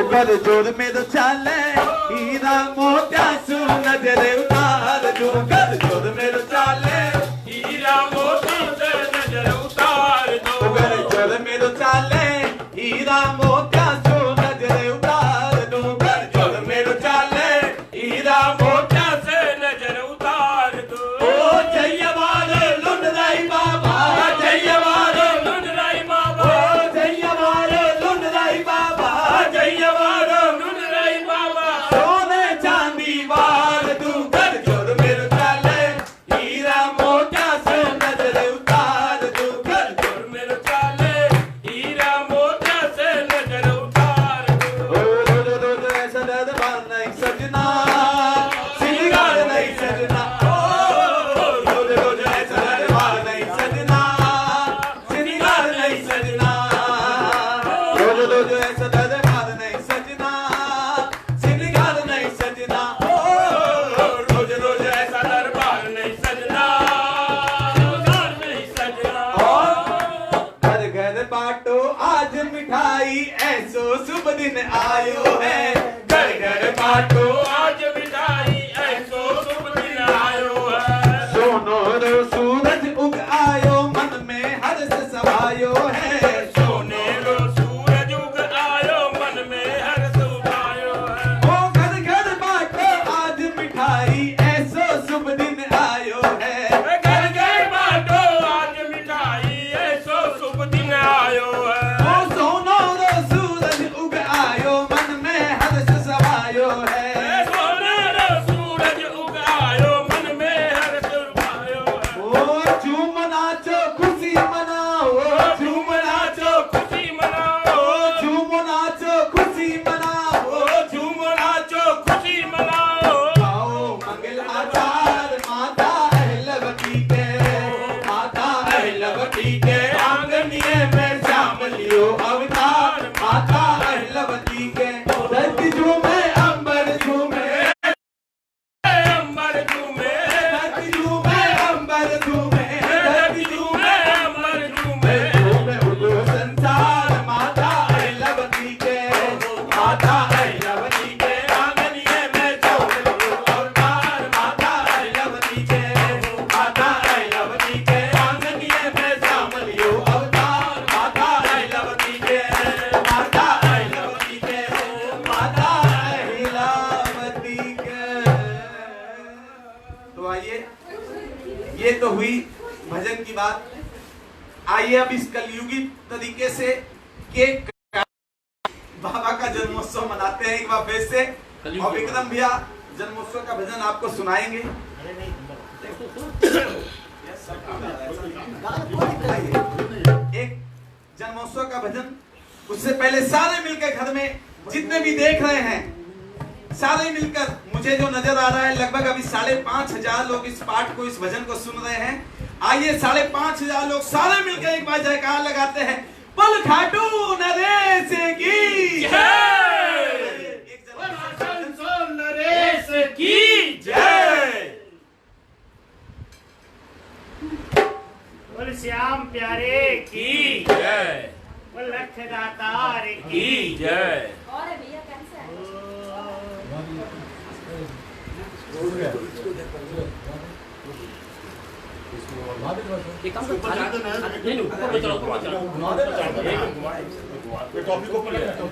ऊपर जोर में तो चाले हीरा मोतिया सु नजर उतार दो कर जोर में तो चाले हीरा मोती से नजर उतार दो ऊपर जोर में तो चाले हीरा मोतिया सु नजर उतार दो कर जोर में तो चाले हीरा मोतिया से नजर उतार दो ओ जयवार लुंडराई बाबा जयवार लुंडराई बाबा ओ जयवार लुंडराई बाबा जयवार लुंडराई बाबा सोने चांदी वार तू कर जोर मेरे चाले हीरा मोतिया से नजर उतार तू कर जोर मेरे चाले हीरा मोतिया से नजर उतार दो ओ रो ऐसा दरबार नहीं सजना सिंगार नहीं सजना ओ रो ऐसा दरबार नहीं सजना सिंगार नहीं सजना रो ऐसा दरबार नहीं सजना सिंगार नहीं सजना रोज रोज ऐसा दरबार नहीं सजना दरबार नहीं सजना घर घर बांटो आज मिठाई ऐसो शुभ दिन आयो है घर घर बांटो आज मिठाई ऐसो शुभ दिन आयो है सोनो रो सूरज उग आयो मन में हर्ष समायो है सोने रो सूरज उग आयो मन में हर्ष उठायो है ओ घर घर बांटो आज मिठाई ऐसो शुभ दिन आयो है घर घर बांटो आज मिठाई ऐसो शुभ दिन आयो है ओ सोनो रो सूरज उग आयो मन में हर्ष समायो है सोने रो सूरज उग आयो मन में हर्ष उठायो है ओ झूम नाचो खुशी मनाओ झूम नाचो खुशी मनाओ झूम नाचो खुशी मनाओ झूम नाचो खुशी मनाओ आओ मंगल आचार माता अहिलवती के माता अहिलवती के आंगनिये में श्याम लियो अवतार माता अहिलवती के धरती झूमे अंबर झूमे अंबर झूमे धरती झूमे अंबर झूमे धरती झूमे अंबर झूमे झूमे उठो संसार माता अहिलवती के माता अहिलवती के आंगनिये में श्याम लियो अवतार माता अहिलवती के माता अहिलवती के आंगनिये में श्याम लियो अवतार माता अहिलवती के माता अहिलवती के माता अहिलवती के तो आइए ये तो हुई भजन की बात आइए अब इस कलयुगी तरीके से केक बाबा का जन्मोत्सव मनाते हैं एक बार फिर से और विक्रम भैया जन्मोत्सव का भजन आपको सुनाएंगे एक जन्मोत्सव का भजन उससे पहले सारे मिलकर घर में जितने भी देख रहे हैं सारे मिलकर मुझे जो नजर आ रहा है लगभग अभी 5,500 लोग इस पाठ को इस भजन को सुन रहे हैं आइए 5,500 लोग सारे मिलकर एक बार जयकार लगाते हैं पल खाटू नरेश की नरेश की जय बोल श्याम प्यारे की जय बोल लख दातार की जय और है भैया कैसा है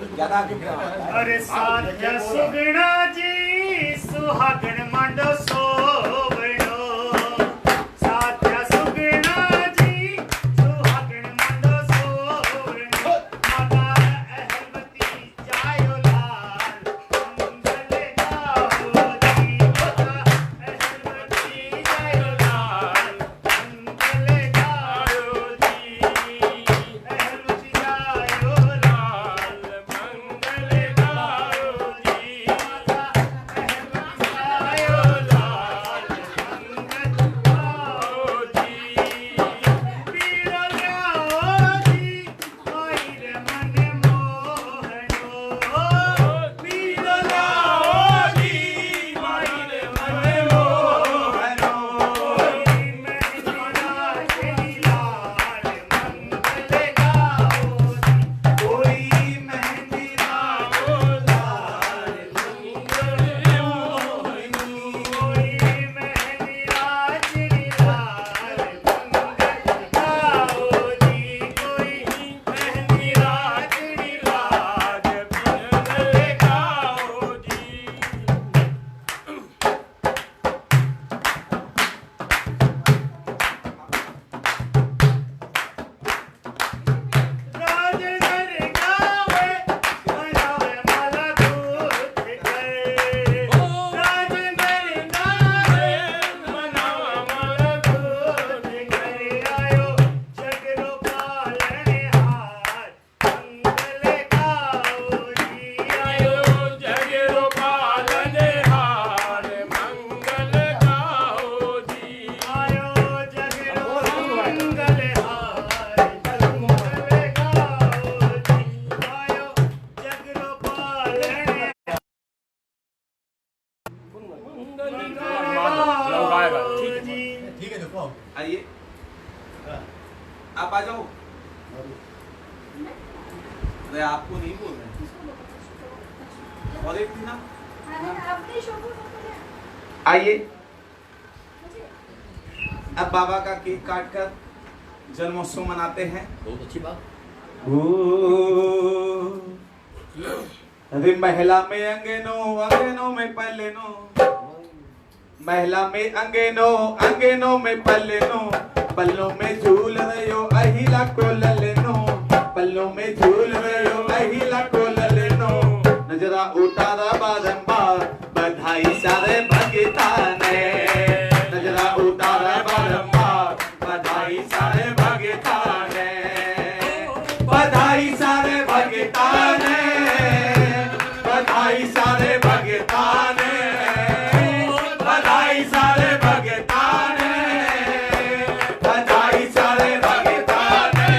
अरे साध्य सुगुणा जी सुहागण मंडो सोवणो साध्य सुगुणा जी सुहागण मंडो सोवणो माता अहिलवती जायो लाल मंगल गाओ जी माता अहिलवती जायो लाल मंगल गाओ जी अहिलवती जायो लाल मंगल गाओ जी माता अहिलवती जायो लाल आइए, आप आ जाओ। अरे आपको नहीं बोल रहे, और एक थी ना। आइए, अब बाबा का केक काट कर जन्मोत्सव मनाते हैं। बहुत अच्छी बात। अरे महिला में अंगनों, अंगनों में पल्लेनों, महिला में अंगनों, अंगनों में पल्लेनों, पल्लों में झूल रहे अहिला को ललेनो, पल्लों में झूल रहे अहिला को ललेनो, नजरा उतारा बारंबार बधाई सारे भगता ने, नजरा उतारा बारंबार बधाई सारे भगता ने, बधाई सारे भगता ने, बधाई सारे भगता ने, बधाई सारे भगता ने, बधाई सारे भगता ने,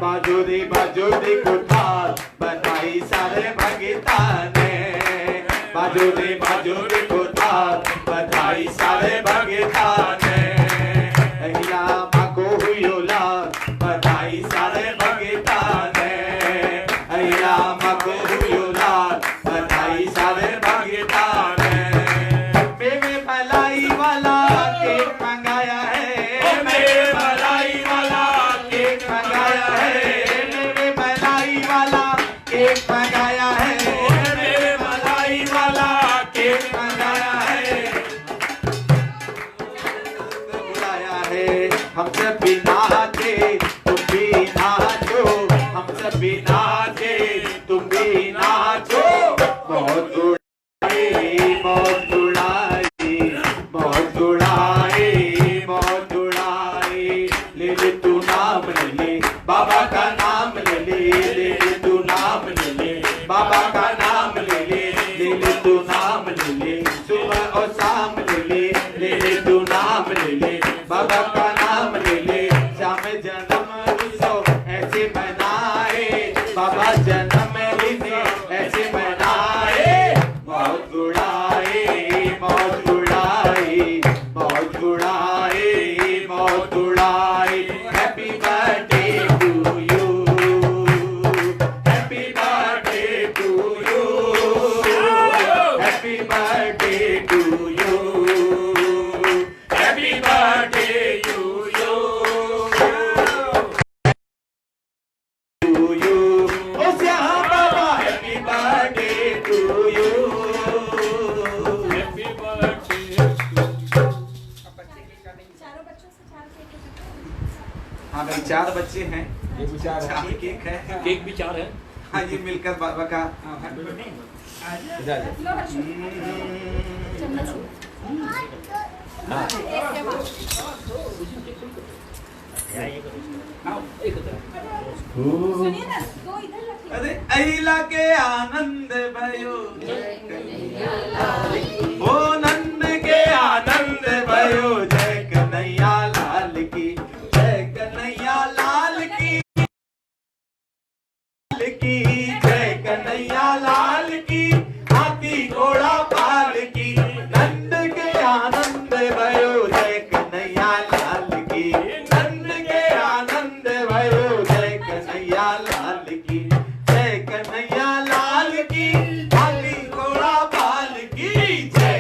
बाजूरी बाजूरी कुठार बधाई सारे भगता ने, बाजूरी बाजूरी कुठार बधाई सारे भगता ने, अहिला माँ को हुई औलाद बधाई सारे भगता ने, अहिला माँ को हुई औलाद बधाई सारे भगता ने, मेरे भलाई वाला केक मंगाया है, मेरे भलाई वाला केक मंगाया है, मेरे भलाई वाला केक मंगाया है, मेरे भलाई वाला केक मंगाया है, बुलाया है, हम सब भी नाचे तुम भी नाचो, हम सब भी नाचे तुम भी नाचो, बहुत उड़ाई बहुत उड़ाई बहुत उड़ाई बहुत उड़ाई, ले ले तू नाम ले ले बाबा का नाम ले ले, ले ले तू नाम ले ले बाबा का नाम ले ले, ले ले तू नाम ले ले सुबह और शाम ले ले, ले ले तू नाम ले ले बाबा का नाम ले ले, शाम जन्म उत्सव ऐसे मनाए, बाबा जन्म दिन ऐसे मनाए, बहुत उड़ाए बहुत उड़ाए बहुत उड़ाए बहुत उड़ाए, happy birthday to you, happy birthday to you, happy birthday to you, happy birthday to you, to you, ओ Shyam Baba happy birthday to you, happy birthday. चारों बच्चों से 4 केक। हाँ भाई 4 बच्चे हैं, केक भी 4 4 केक है, केक भी 4 है। हाँ ये मिलकर बाबा का लो बच्चों, चम्मच से। एक के बाद। सुनिए ना, 2 इधर रखिए। अरे अहिला के आनंद भयो, ओ नंद के आनंद भयो, जय कन्हैया लाल की, जय कन्हैया लाल की, जय कन्हैया लाल की, हाथी घोड़ा पाल की, नंद के आनंद भयो, जय कन्हैया लाल की, नंद के आनंद भयो, जय कन्हैया लाल की, जय कन्हैया लाल की, हाथी घोड़ा पाल की, जय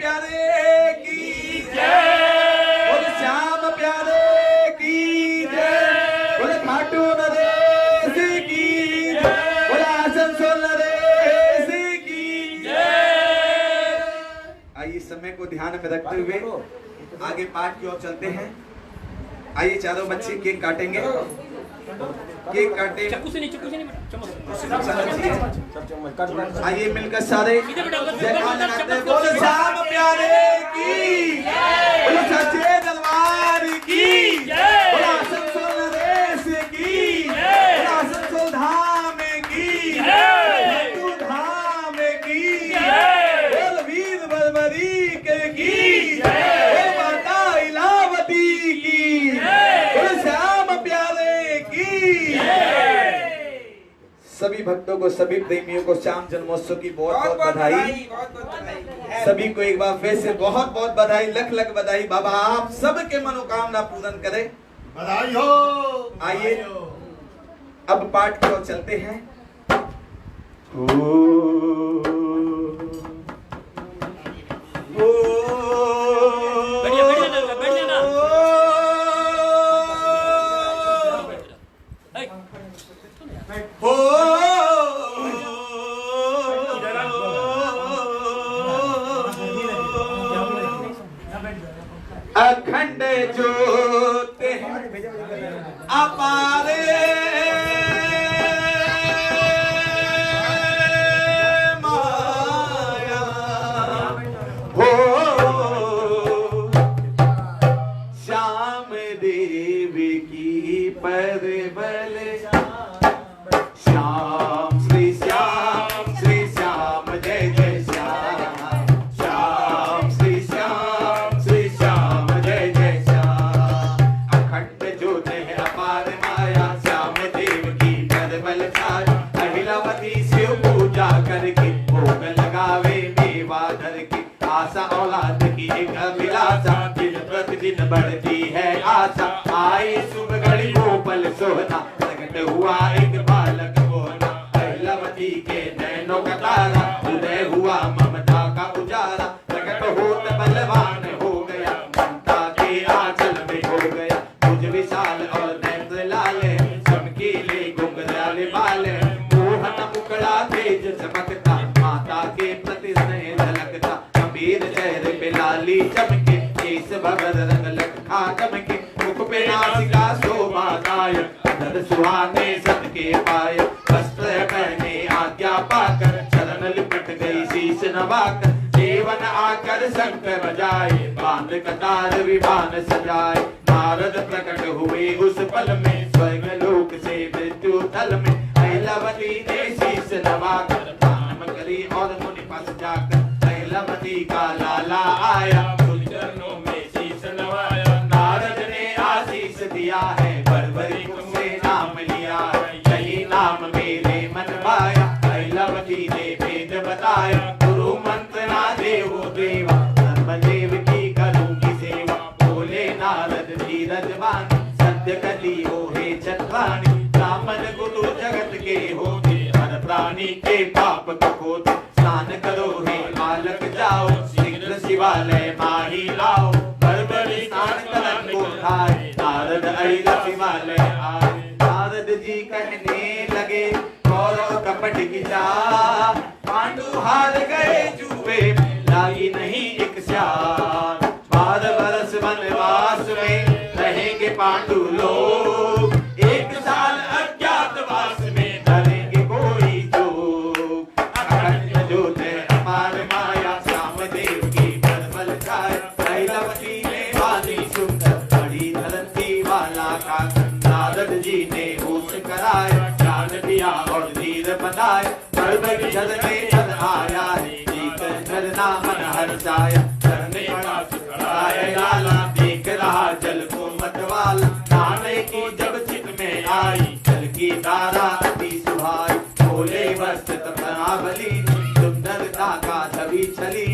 प्यारे की जय, बोले श्याम प्यारे की जय, बोले खाटू नरेश की जय, बोले आसनसोल नरेश की जय। आइए समय को ध्यान में रखते हुए आगे पाठ की ओर चलते हैं। आइए चारों बच्चे केक काटेंगे। केक काटे चक्कू से नहीं चम्मच। आइए मिलकर सारे जयकार लगाते हैं। बोलो श्याम प्यारे की, बोलो सच्चे दरबार की, बोलो आसनसोल नरेश की, बोलो आसनसोल धाम की, हिंदू धाम की, बोलो वीर बर्बरी की, बोलो माता इलावती की, बोलो श्याम प्यारे की। सभी भक्तों को, सभी प्रेमियों को श्याम जन्मोत्सव की बहुत बहुत बधाई। सभी को एक बार फिर से बहुत बहुत बधाई, लख लख बधाई। बाबा आप सबके मनोकामना पूर्ण करें। बधाई हो। आइए अब पाठ की ओर चलते हैं। अखंड ज्योत अपारे माया हो, श्याम देव की परबल, श्याम श्री श्याम जय जय श्याम, श्याम श्री श्याम जय जय श्याम। अखंड ज्योत है अपार माया, श्याम देव की परबल छाया, अहिलावती शिव पूजा करके भोग लगावे मेवा धर के, आशा औलाद की एक अभिलाषा, दिन प्रतिदिन बढ़ती है आशा। आई शुभ घड़ी गोपल सोहना, प्रकट हुआ एक बालक मोहना, अहिलावती के नैनों का तारा, उदय हुआ ममता का उजाला, प्रकट होत बलवान हो गया, ममता के आंचल में हो गया, मुझ विशाल और नेत्र लाले, चमकीले घुंघराले बाले, मोहन मुखड़ा तेज चमकता, माता के प्रति स्नेह झलकता, गंभीर चेहरे पे लाली चमके, केस भवर रंग लखा चमके, मुख पे नासिका शोभा दायक, अधर सुहाने सदके पाए, वस्त्र पहने आज्ञा पाकर, चरण लिपट गई शीश नवाकर, देवन आकर शंख बजाए, बांध कतार विमान सजाए, नारद प्रकट हुए उस पल में, स्वर्ग लोक से मृत्यु तल में, अहिलावती ने शीश नवाकर, प्रणाम करी और मुनि पास जाकर, अहिलावती का लाला आया, उन चरणों में शीश नवाया, नारद ने आशीष दिया है, बरबरी तुमसे नाम लिया है, यही नाम मेरे मन भाया, अहिलावती ने वेद बताया, गुरु मंत्र ना देवो देवा, धर्मदेव की करूंगी सेवा, बोले नारद धीरजवान, सत्य कली हो हे चतुरानी, ब्राह्मण गुरु जगत के होते, हर प्राणी के पाप कपोते, स्नान करो हे बालक जाओ, शीघ्र शिवालय माही लाओ, बरबरी स्नान करन को खाए, नारद अहिला शिवालय आए। नारद जी कहने लगे कौरव कपट की चाल, पांडु हार गए जुए लागी नहीं एक स्याल, 12 बरस वनवास में रहेंगे पांडु लोग, 1 साल अज्ञातवास में धरेंगे कोई जोग। अखंड ज्योत अपार माया, श्याम देव की परबल छाया, अहिलावती ने वाली सुंदर, बड़ी धरती वाला का, नारद जी ने होश कराया, ज्ञान दिया और धीर बनाया, बरबरी जल में जल आया है, झरना मन हर्षाया, झरने पड़ा सुखराय लाला, देख रहा जल को मतवाला, नहाने की जब चित में आई, जल की धारा अति सुहाई, खोले वस्त्र तपना बली, सुंदरता का छवि छली,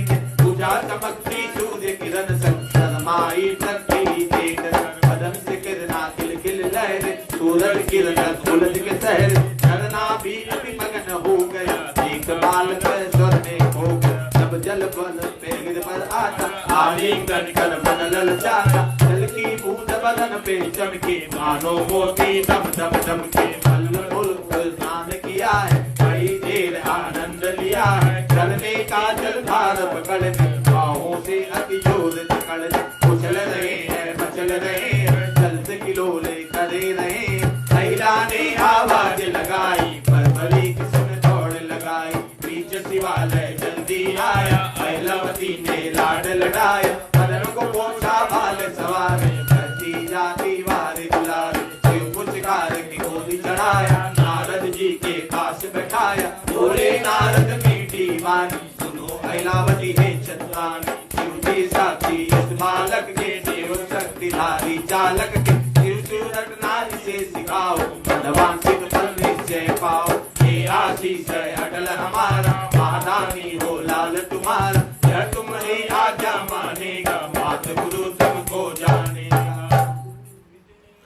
पूजा चमकती सूर्य किरण संग, शर्माई प्रकृति देख, बदन से किरणा खिल खिल लहर, सूरज किरण उलझ के शहर, झरना भी अभी मगन हो गया, एक बालक स्वर में हो गया, जब जल बन पे गिर पर आता, आलिंगन कर मन ललचाता, जल की बूंद बदन पे चमके, मानो मोती दम दम दमके, फल फूल स्नान किया है, कई देर आनंद लिया है, चलने का जलधार पकड़ बाहों से अति जोर पकड़, उछल रहे हैं मचल रहे हैं, जल से किलोले करे रहे, महिला ने आवाज लगाई, बरबरी किस्म दौड़ लगाई, बीच शिवालय जल्दी आया, अहिलवती ने लाड लड़ाया, मदन को पोछा बाल सवार, करती जाती वार दुलार, शिव पुचकार की गोदी चढ़ाया, नारद जी के पास बैठाया, बोले नारद मीठी वाणी, सुनो अहिलावती है चतुरानी, शिव जी साक्षी इस बालक के, देव शक्तिधारी चालक के, शिव सूरत नारी से सिखाओ, मनवांछित फल निश्चय पाओ, ये आशीष है अटल हमारा, महादानी हो लाल तुम्हारा, यह तुम्हारी आज्ञा मानेगा, मात गुरु तुमको जानेगा।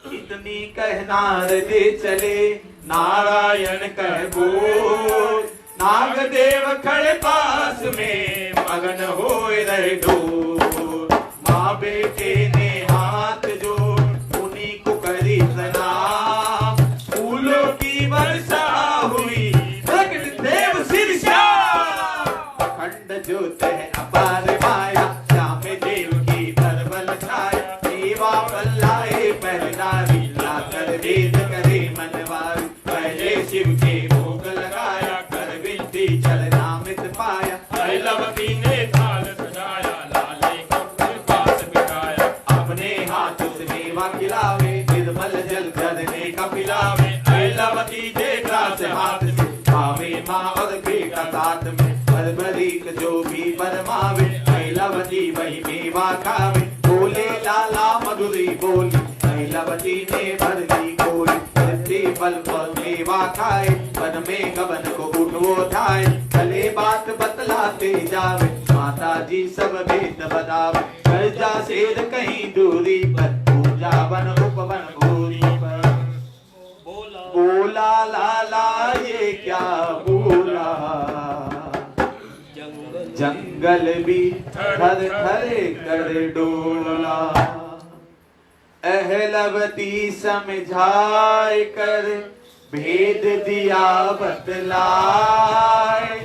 इतनी कह नारद चले, नारायण कह बोल, नागदेव खड़े पास में, मगन होए रहे ढोल, माँ बेटे ने हाथ जोड़, उन्हीं को करी प्रणाम, फूलों की वर्षा हुई, प्रकट देव सिर श्याम, अखंड ज्योत है अपार माया, श्याम देव की परबल छाया, सेवा बल्लाए पहरेदारी, लाकर वेद करे मनवारी, पहले शिव के भोग लगाया, कर विनती चरणामृत पाया, अहिलवती ने थाल सजाया, लाले को पास बिठाया, अपने हाथ से मेवा खिलावे, निर्मल जल धरने का पिलावे, अहिलवती देखा से हाथ से, भावे माँ और बेटा साथ में, बरबरी जो भी बरमावे, अहिलवती वही मेवा खावे, बोले लाला मधुरी बोली, अहिलवती ने भर दी गोली, फल फल मेवा खाए, वन में गबन को उठो उठाए, चले बात बतलाते जावे, माता जी सब भेद बतावे, कर्जा सेध कहीं दूरी पर, पूजा वन उपवन भूरी पर, बोला लाला ये क्या बोला, जंगल भी थर थर कर डोला, अहिलवती समझाए कर भेद दिया बतलाए,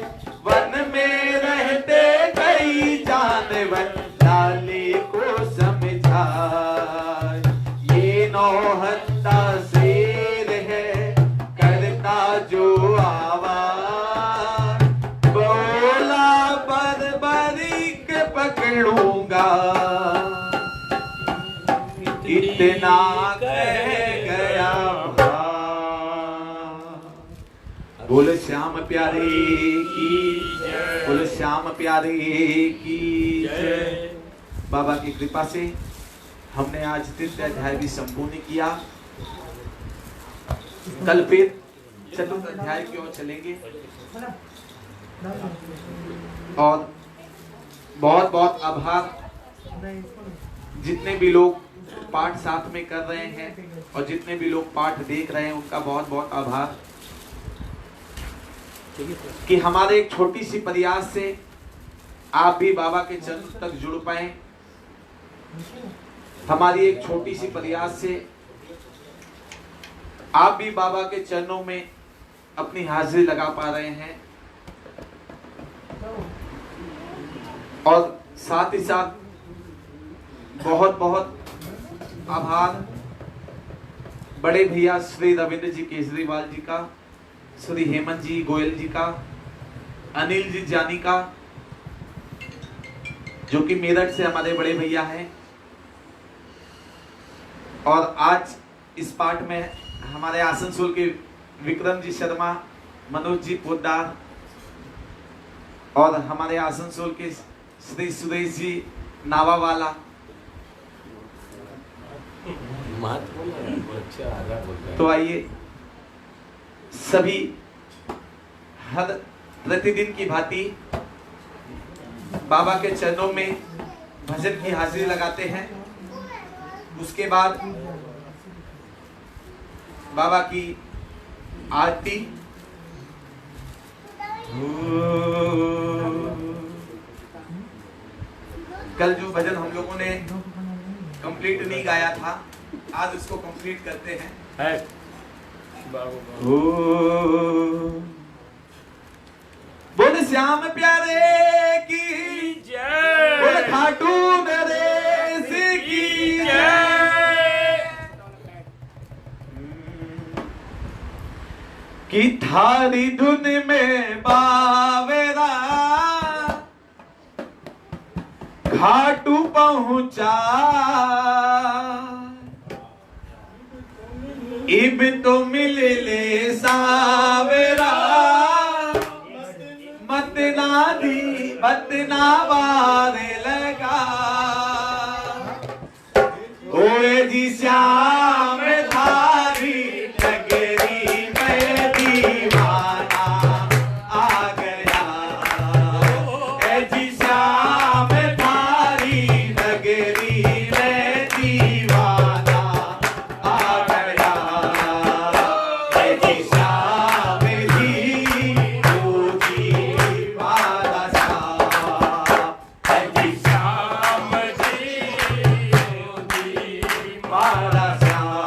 वन में रहते कई जानवर, लाले को समझाए, ये नौहत्ता शेर है करता जो आवाज, बोला बरबरी के पकड़ूंगा, इतना कह गया, बोल श्याम प्यारे की जय, बोल श्याम प्यारे की जय। बाबा की कृपा से हमने आज तृतीय अध्याय भी संपूर्ण किया, कल फिर चतुर्थ अध्याय की ओर चलेंगे, और बहुत बहुत आभार जितने भी लोग पाठ साथ में कर रहे हैं, और जितने भी लोग पाठ देख रहे हैं, उनका बहुत बहुत आभार कि हमारे एक छोटी सी प्रयास से आप भी बाबा के चरण तक जुड़ पाए, हमारी एक छोटी सी प्रयास से आप भी बाबा के चरणों में अपनी हाजिरी लगा पा रहे हैं, और साथ ही साथ बहुत बहुत आभार बड़े भैया श्री रविंद्र जी केजरीवाल जी का, श्री हेमंत जी गोयल जी का, अनिल जी जानी का, जो कि मेरठ से हमारे बड़े भैया हैं, और आज इस पाठ में हमारे आसनसोल के विक्रम जी शर्मा, मनोज जी पोद्दार, और हमारे आसनसोल के श्री सुरेश जी नावावाला, तो आइए सभी हर प्रतिदिन की भांति बाबा के चरणों में भजन की हाजिरी लगाते हैं, उसके बाद बाबा की आरती, कल जो भजन हम लोगों ने कंप्लीट नहीं गाया था, आज उसको कंप्लीट करते हैं। ओ बोल श्याम प्यारे की जय, बोल खाटू नरेश की जय। कि थारी धुन में बावेरा घाटू पहुंचा, इब तो मिल ले सावेरा, मत ना वारे लगा। ओए जी श्याम धारी नगरी में दीवाना आ गया। ए जी श्याम धारी नगरी में दीवाना आ गया। ए जी श्याम जी ओ जी वाला श्याम। ए जी श्याम जी वाला श्याम।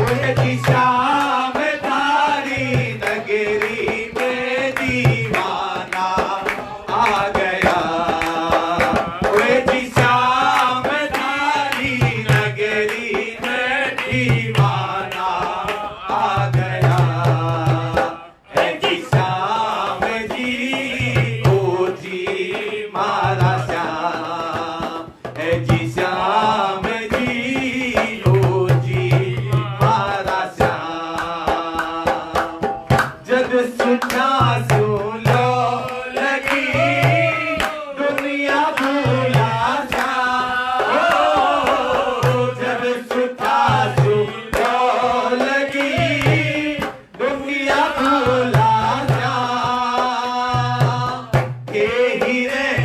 ओए जी श्याम धारी नगरी में दीवाना आ गया। ओए जी श्याम धारी नगरी में दीवाना आ गया। ए जी श्याम जी ओ जी मारा श्याम। ए जी श्याम जी ओ जी मारा श्याम। जद सुना सुनो लगी दुनिया भूला श्याम। जब सुना सुनो लगी दुनिया भूला श्याम। के ही रह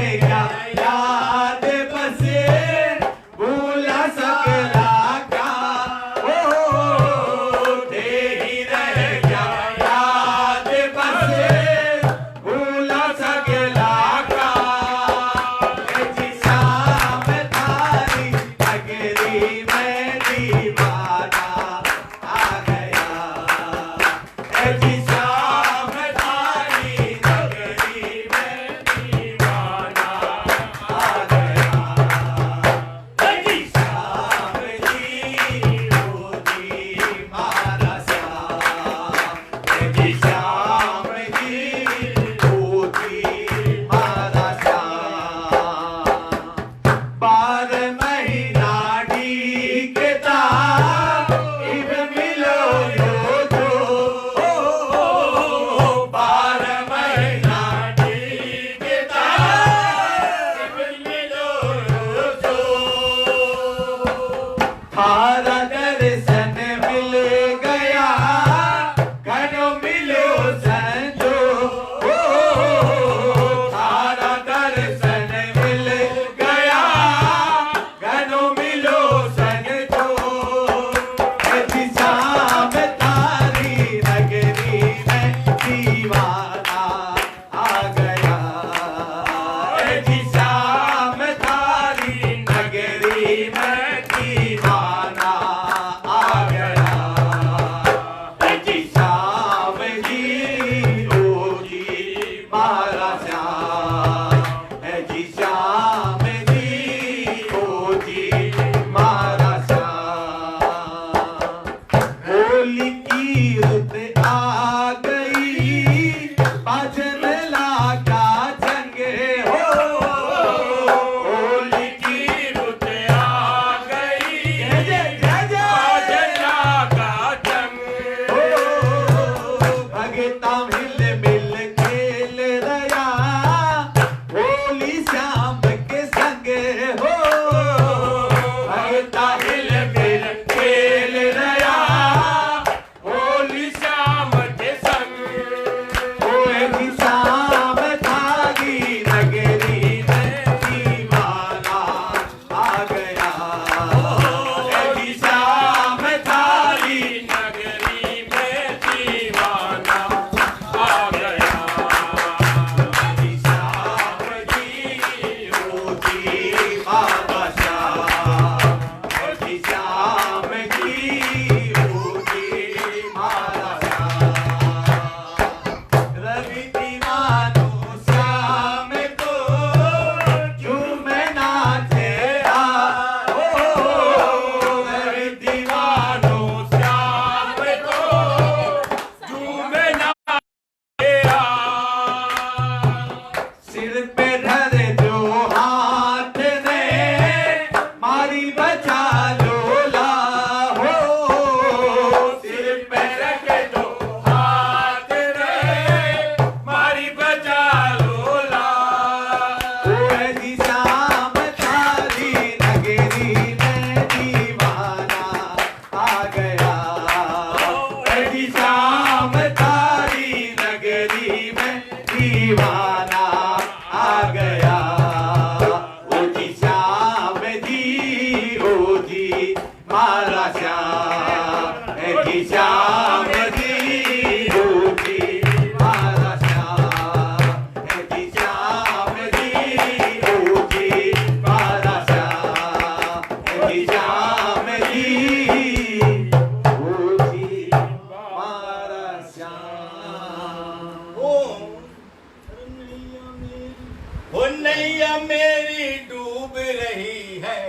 वो नैया मेरी डूब रही है,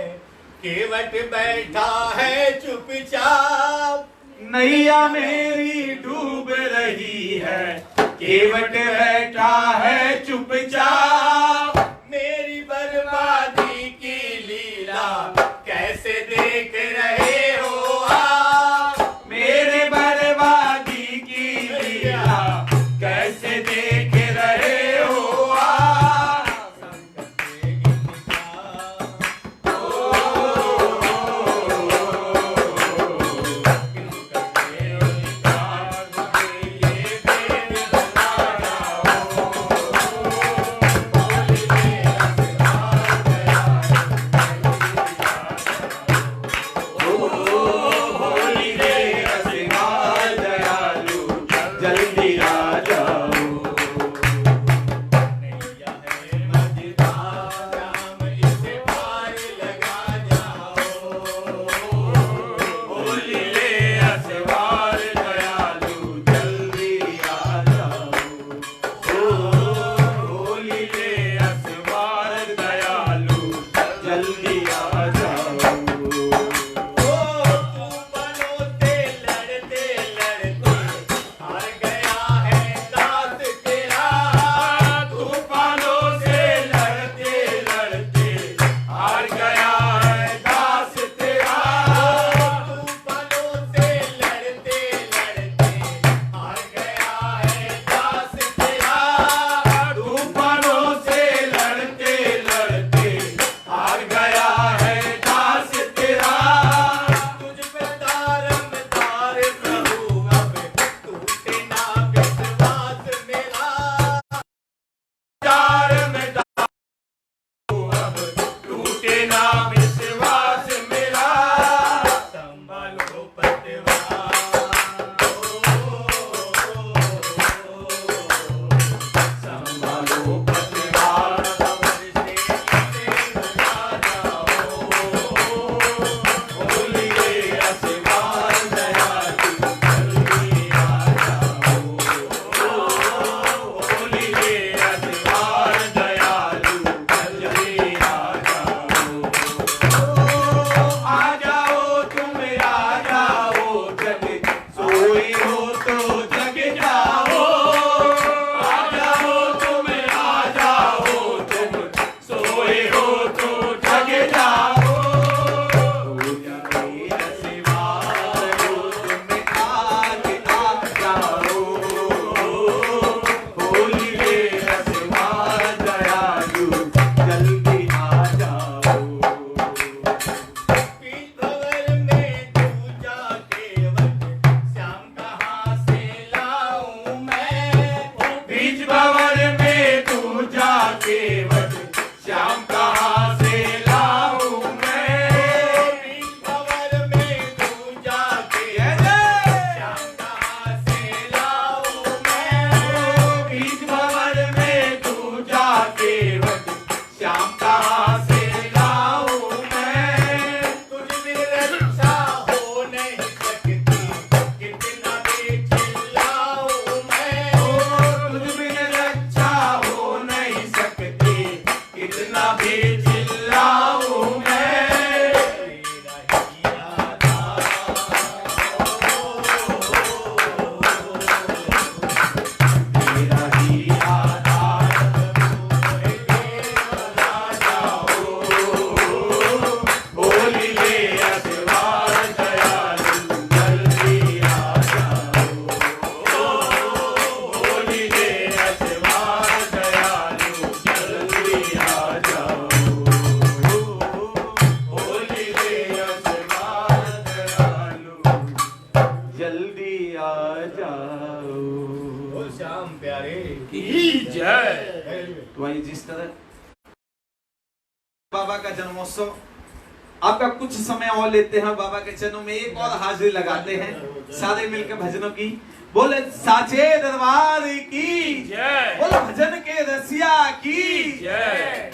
केवट बैठा है चुपचाप। नैया मेरी डूब रही है, केवट बैठा है चुपचाप। मेरी बर्बादी की लीला कैसे देख रहे हो आप? मेरे बर्बादी की लीला कैसे देख रहे हो आप? होली रे रसिया दयालु, जल्दी आ जाओ। नैया है मझधार, राम इसे पार लगा जाओ। होली रे असवार दयालु, जल्दी आ जाओ। होली रे असवार दयालु, जल्दी आ जाओ। तूफानों से लड़ते लड़ते हार गया है दास तेरा। तूफानों से लड़ते लड़ते हार गया है दास तेरा। तूफानों से लड़ते लड़ते हार गया है दास तेरा। तूफानों से लड़ते लड़ते हार गया है दास तेरा। तुझ पे दारमदार रहूं अब, टूटे ना विश्वास मेरा। प्यार में दाऊ अब टूटे ना विश्वास मेरा। संभालो पतवार, संभालो पतवार, होली रे असवार दयालु, जल्दी आ जाओ। होली रे असवार दयालु, जल्दी आ जाओ। तुम आ जाओ, जग सोई हो तो जग जाओ। आ जाओ तुम आ जाओ, तुम सोए हो तो जग जाओ। होली रे असवार हो, तुम आज आ जाओ। होली रे असवार दयालु, जल्दी आ जाओ। पीठ भंवर में तू जाके वट, श्याम कहाँ से लाऊं मैं? बीच भंवर में तू जाके वट, श्याम कहाँ से लाऊं मैं? पीठ भंवर में तू जाके श्याम कहाँ से लाऊं मैं? बीच भंवर में तू जाके वट, श्याम कहाँ से लाऊं मैं? तुझ बिन रक्षा हो नहीं सकती, कितना भी चिल्लाऊं मैं। तुझ बिन रक्षा हो नहीं सकती, कितना भी चिल्लाऊं मैं। तेरा ही आधार, तेरा ही आधार, होली रे असवार दयालु, जल्दी आ जाओ। होली रे असवार दयालु, जल्दी आ जाओ। होली रे असवार दयालु, जल्दी आ जाओ। बोल श्याम प्यारे की जय। तो आइए, जिस तरह बाबा का जन्मोत्सव आपका कुछ समय और लेते हैं, बाबा के चरणों में एक और हाजिरी लगाते हैं सारे मिलकर भजनों की। बोले साचे दरबार की जय। बोलो भजन के रसिया की जय।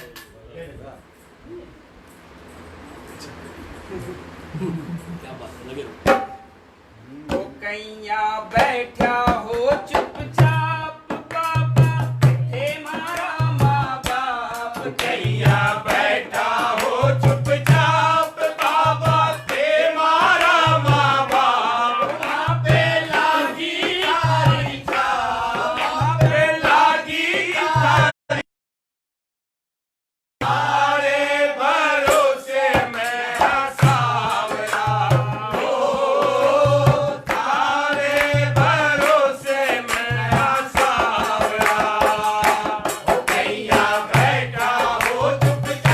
वो कैया बैठा हो चुपचाप, बाबा हे मारा माँ बाप। कैया बैठा हो चुपचाप बाबा ते मारा माँ बाप वहाँ पे लागी तारी छाप वहाँ पे लागी तारी तारे भरोसे मैं सावरा हो तारे भरोसे मैं सावरा कैया बैठा हो चुपचाप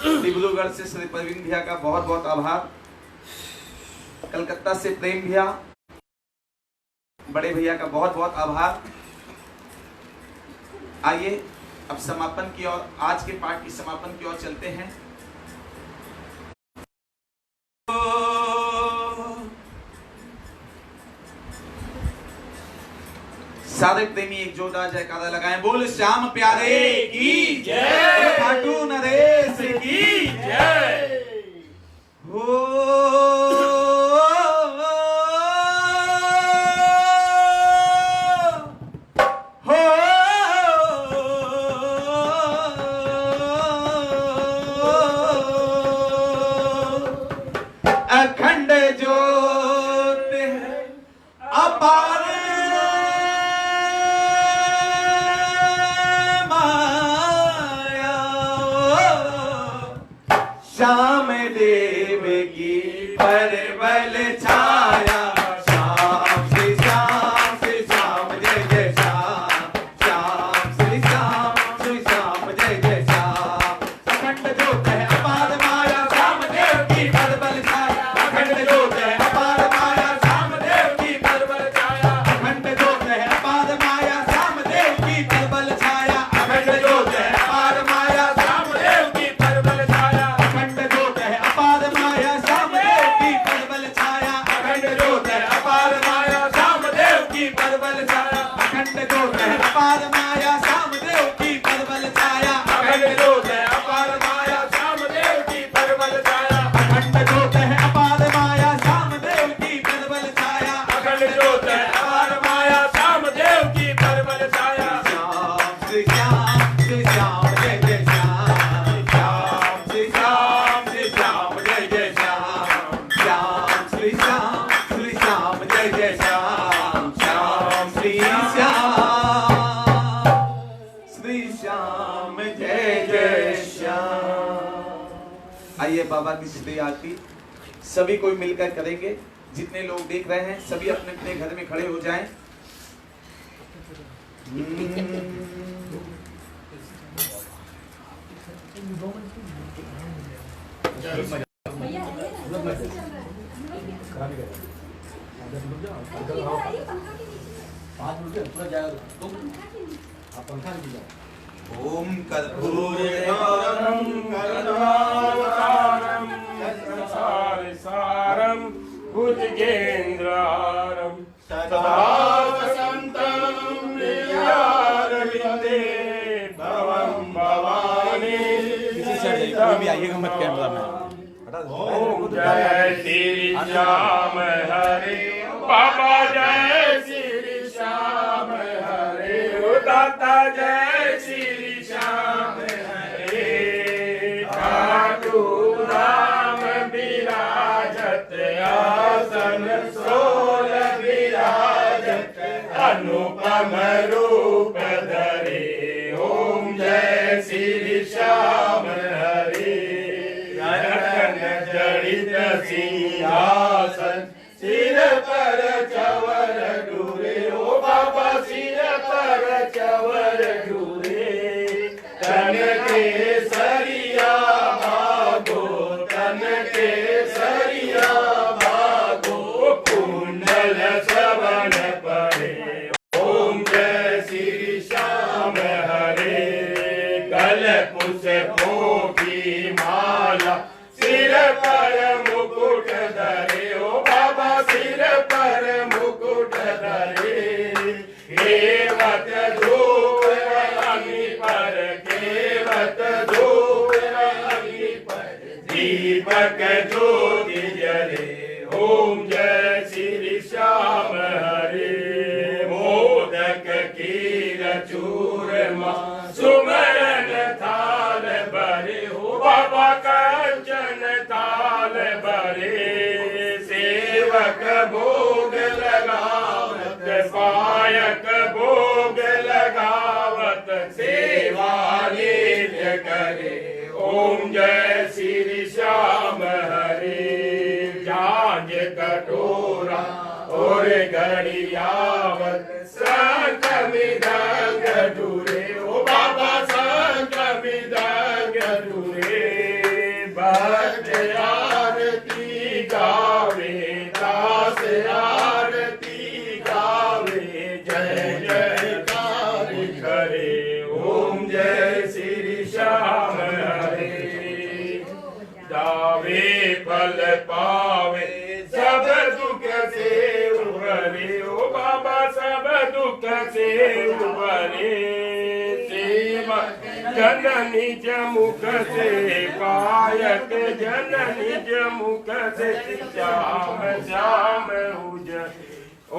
डिब्रूगढ़ से श्री प्रवीण भैया का बहुत बहुत आभार। कलकत्ता से प्रेम भैया, बड़े भैया का बहुत बहुत आभार। आइए अब समापन की ओर, आज के पाठ की समापन की ओर चलते हैं। सारे प्रेमी एक जोरदार जयकारा लगाएं। बोल श्याम प्यारे की जय, खाटू नरेश की जय। अखंड ज्योत अपार श्याम देव की परबल छाया, श्याम श्री श्याम श्री श्याम जय जय श्याम, श्याम श्री श्याम जय जय श्याम। अखंड ज्योत है अपार माया, श्याम देव की परबल छाया। अखंड ज्योत है अपार माया, श्याम देव की परबल छाया। अखंड ज्योत है अपार माया, श्याम देव की परबल छाया। अखंड ज्योत है अपार माया, श्याम देव की परबल छाया। अखंड ज्योत है अपार माया, श्याम देव की परबल छाया। अखंड ज्योत है अपार माया, श्याम देव की परबल छाया। अखंड ज्योत है अपार माया, श्याम देव की परबल छाया। अखंड ज्योत है अपार माया, श्याम देव की परबल छाया। अखंड ज्योत है अपार माया, श्याम देव की परबल छाया। अखंड ज्योत है अपार माया, श्याम देव की परबल छाया। श्याम श्री श्याम जय जय श्याम, श्याम श्री श्याम जय जय श्याम, श्याम श्री श्याम जय जय श्याम, श्याम श्री श्याम जय जय श्याम। आइए बाबा की स्तुति आरती सभी कोई मिलकर करेंगे। जितने लोग देख रहे हैं सभी अपने अपने घर में खड़े हो जाएं। भैया आइए ना, कैसे चल रहा है? इधर आइए, पंखा के नीचे। 5 मिनट पूरा जाएगा तो पंखा के नीचे। आप पंखा नीचे जाओ। ओम कर्पूरगौरम करुणावतारम संसारसारम भुजगेन्द्रहारम सदा वसन्तं हृदयारविन्दे भवं भवानी भी आइएगा मत कैमरा में। ओम जय श्री श्याम हरे बाबा, जय श्री श्याम हरे दाता, जय श्री श्याम हरे। ठाकुर राम विराजत आसन सोल विराजत, अनुपम रूप धरे। ओम जय श्री श्याम हरे। जड़ित सिंहासन सिर पर चवर डूरे, ओ बाबा सिर पर चवर डूरे। तन के सरिया भागो, तन के सरिया भागो, कुंडल श्रवण पड़े। ओम जय श्री श्याम हरे। कल पुष्पों की माला सिर पर मुकुट धरे, ओ बाबा सिर पर मुकुट धरे। केवट धूप अग्नि पर, केवट धूप अग्नि पर, दीपक ज्योति जले। ओम जय श्री श्याम हरे। मोदक कीर चूरमा सुमरन थाल भरे, हो बाबा कंचन थाल भरे। सेवक भोग लगावत, पायक भोग लगावत, सेवा नित्य करे। ओम जय श्री श्याम हरे। झांझ कटोरा और घड़ियावत, संत मृदंग डूरे, ओ बाबा संत मृदंग डूरे। भक्त आरती गावे, दास आरती गावे, जय जयकार करे, ओम जय श्री श्याम हरे। दावे फल पावे सब दुख से उबरे, ओ बाबा सब दुख से उबरे, सेवा जन निज मुख से पायत, जन निज मुख से श्याम श्याम उजर,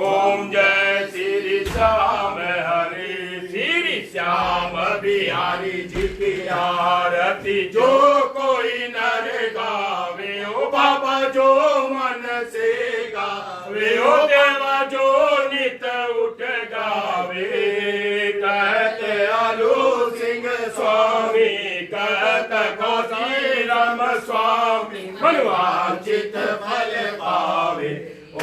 ओम जय श्री श्याम हरे। श्री श्याम बिहारी जी की आरती जो कोई नर गावे, ओ बाबा जो मन से गावे, ओ देवा जो नित उठ गावे, कहते आलू सिंह स्वामी, कहते कौशी राम स्वामी, मनवांचित फल पावे,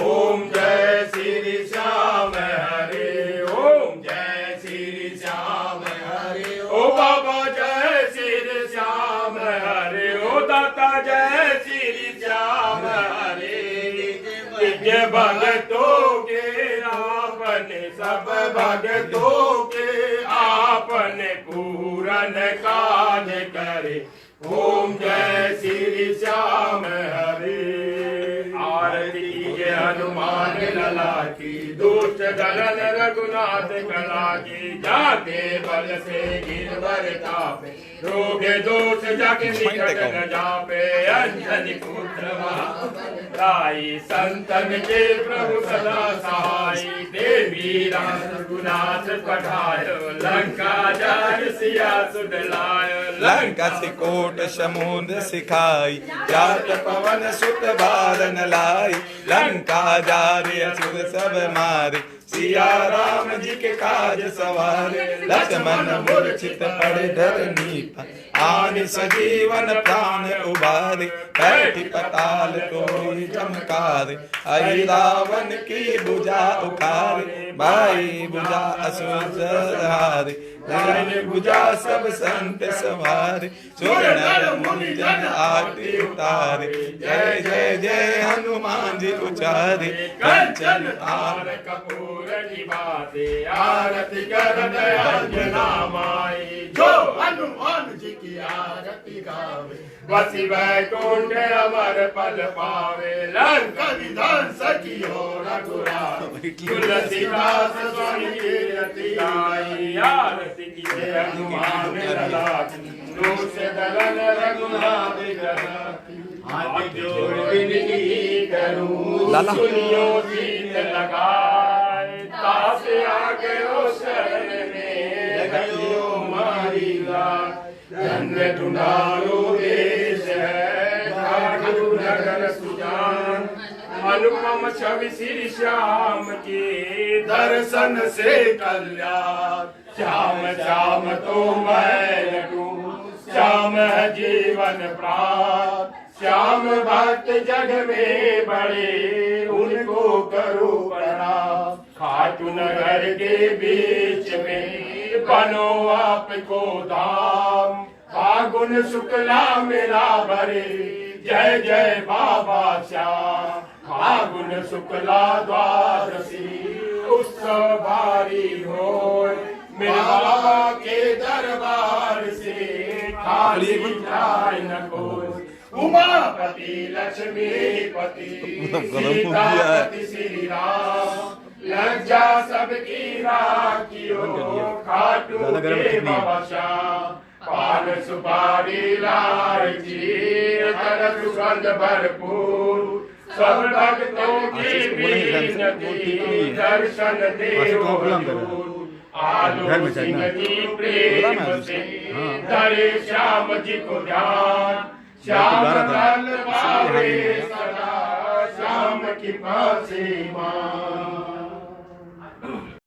ओम जय श्री श्याम हरे, ओम जय श्री श्याम हरे, ओ बाबा जय श्री श्याम हरे, ओ दाता जय श्री श्याम हरे। निज भगतों के आपने सब भगतों के आपने पूरन काज करे, ओम जय श्री श्याम हरे। आरती कीजिए हनुमान लला की, दुष्ट दलन रघुनाथ कला की, जाके बल से गिरवर तापे, रोगे दोष जग निकट न जापे, अंजनी पुत्र महाबलदाई, संतन के प्रभु सदा सहाय, देवी राम रघुनाथ पठायो, लंका जाय सिया सुध लायो, लंका से कोट समुद्र सिखाई, जात पवन सुत बारन लाई, लंका जारे असुर सब मारे, सिया राम जी के काज सवारे, लक्ष्मण मूर्छित पड़े धरनी पर, आने सजीवन प्राण उबारे, बैठी पताल कोई चमकारे, आई रावण की भुजा उखारे, भाई भुजा असुर हारे, दाहिनी भुजा सब संत सवारे, सुर नर मुनि जन आरती उतारे, जय जय जय हनुमान जी उचारे, कंचन आर कपूर निभाते, आरती करत अंजना माई, जो हनुमान जी की आरती गावे, बसी वैकुंठ अमर पल पावे, लंका विधान सखियो रघुराई, तुलसीदास स्वामी की रति गाई, आरती कीजिए हनुमान लला की, दोष दलन रघुनाथ गति, हाथ जोड़ विनती करूं, सुनियो सीत लगाए, तास आ गयो शरण में, गयो मारी लाज, धन्य तुम्हारो देश है, ठाकुर नगर सुजान, अनुपम छवि श्री श्याम के, दर्शन से कल्याण, श्याम श्याम तो मैं लटूं, श्याम है जीवन प्राण, श्याम भक्त जग में बड़े, उनको करो प्रणाम, खाटू नगर के बीच में बनो आपको धाम, फागुन शुक्ला मेला भरे, जय जय बाबा श्याम, फागुन शुक्ला द्वादशी, उत्सव भारी होय, मेरे बाबा के दरबार से खाली जाए न कोई, उमापति लक्ष्मीपति सीतापति श्री राम, लज्जा सबकी राखियो, खाटू के बाबा श्याम, पान सुपारी लालची, तर सुगंध भरपूर, सब भक्तों की विनती, दर्शन देव आलो सिंह जी प्रेम से, धरे श्याम जी को ध्यान, श्याम दल पावे सदा, श्याम की पासे मान।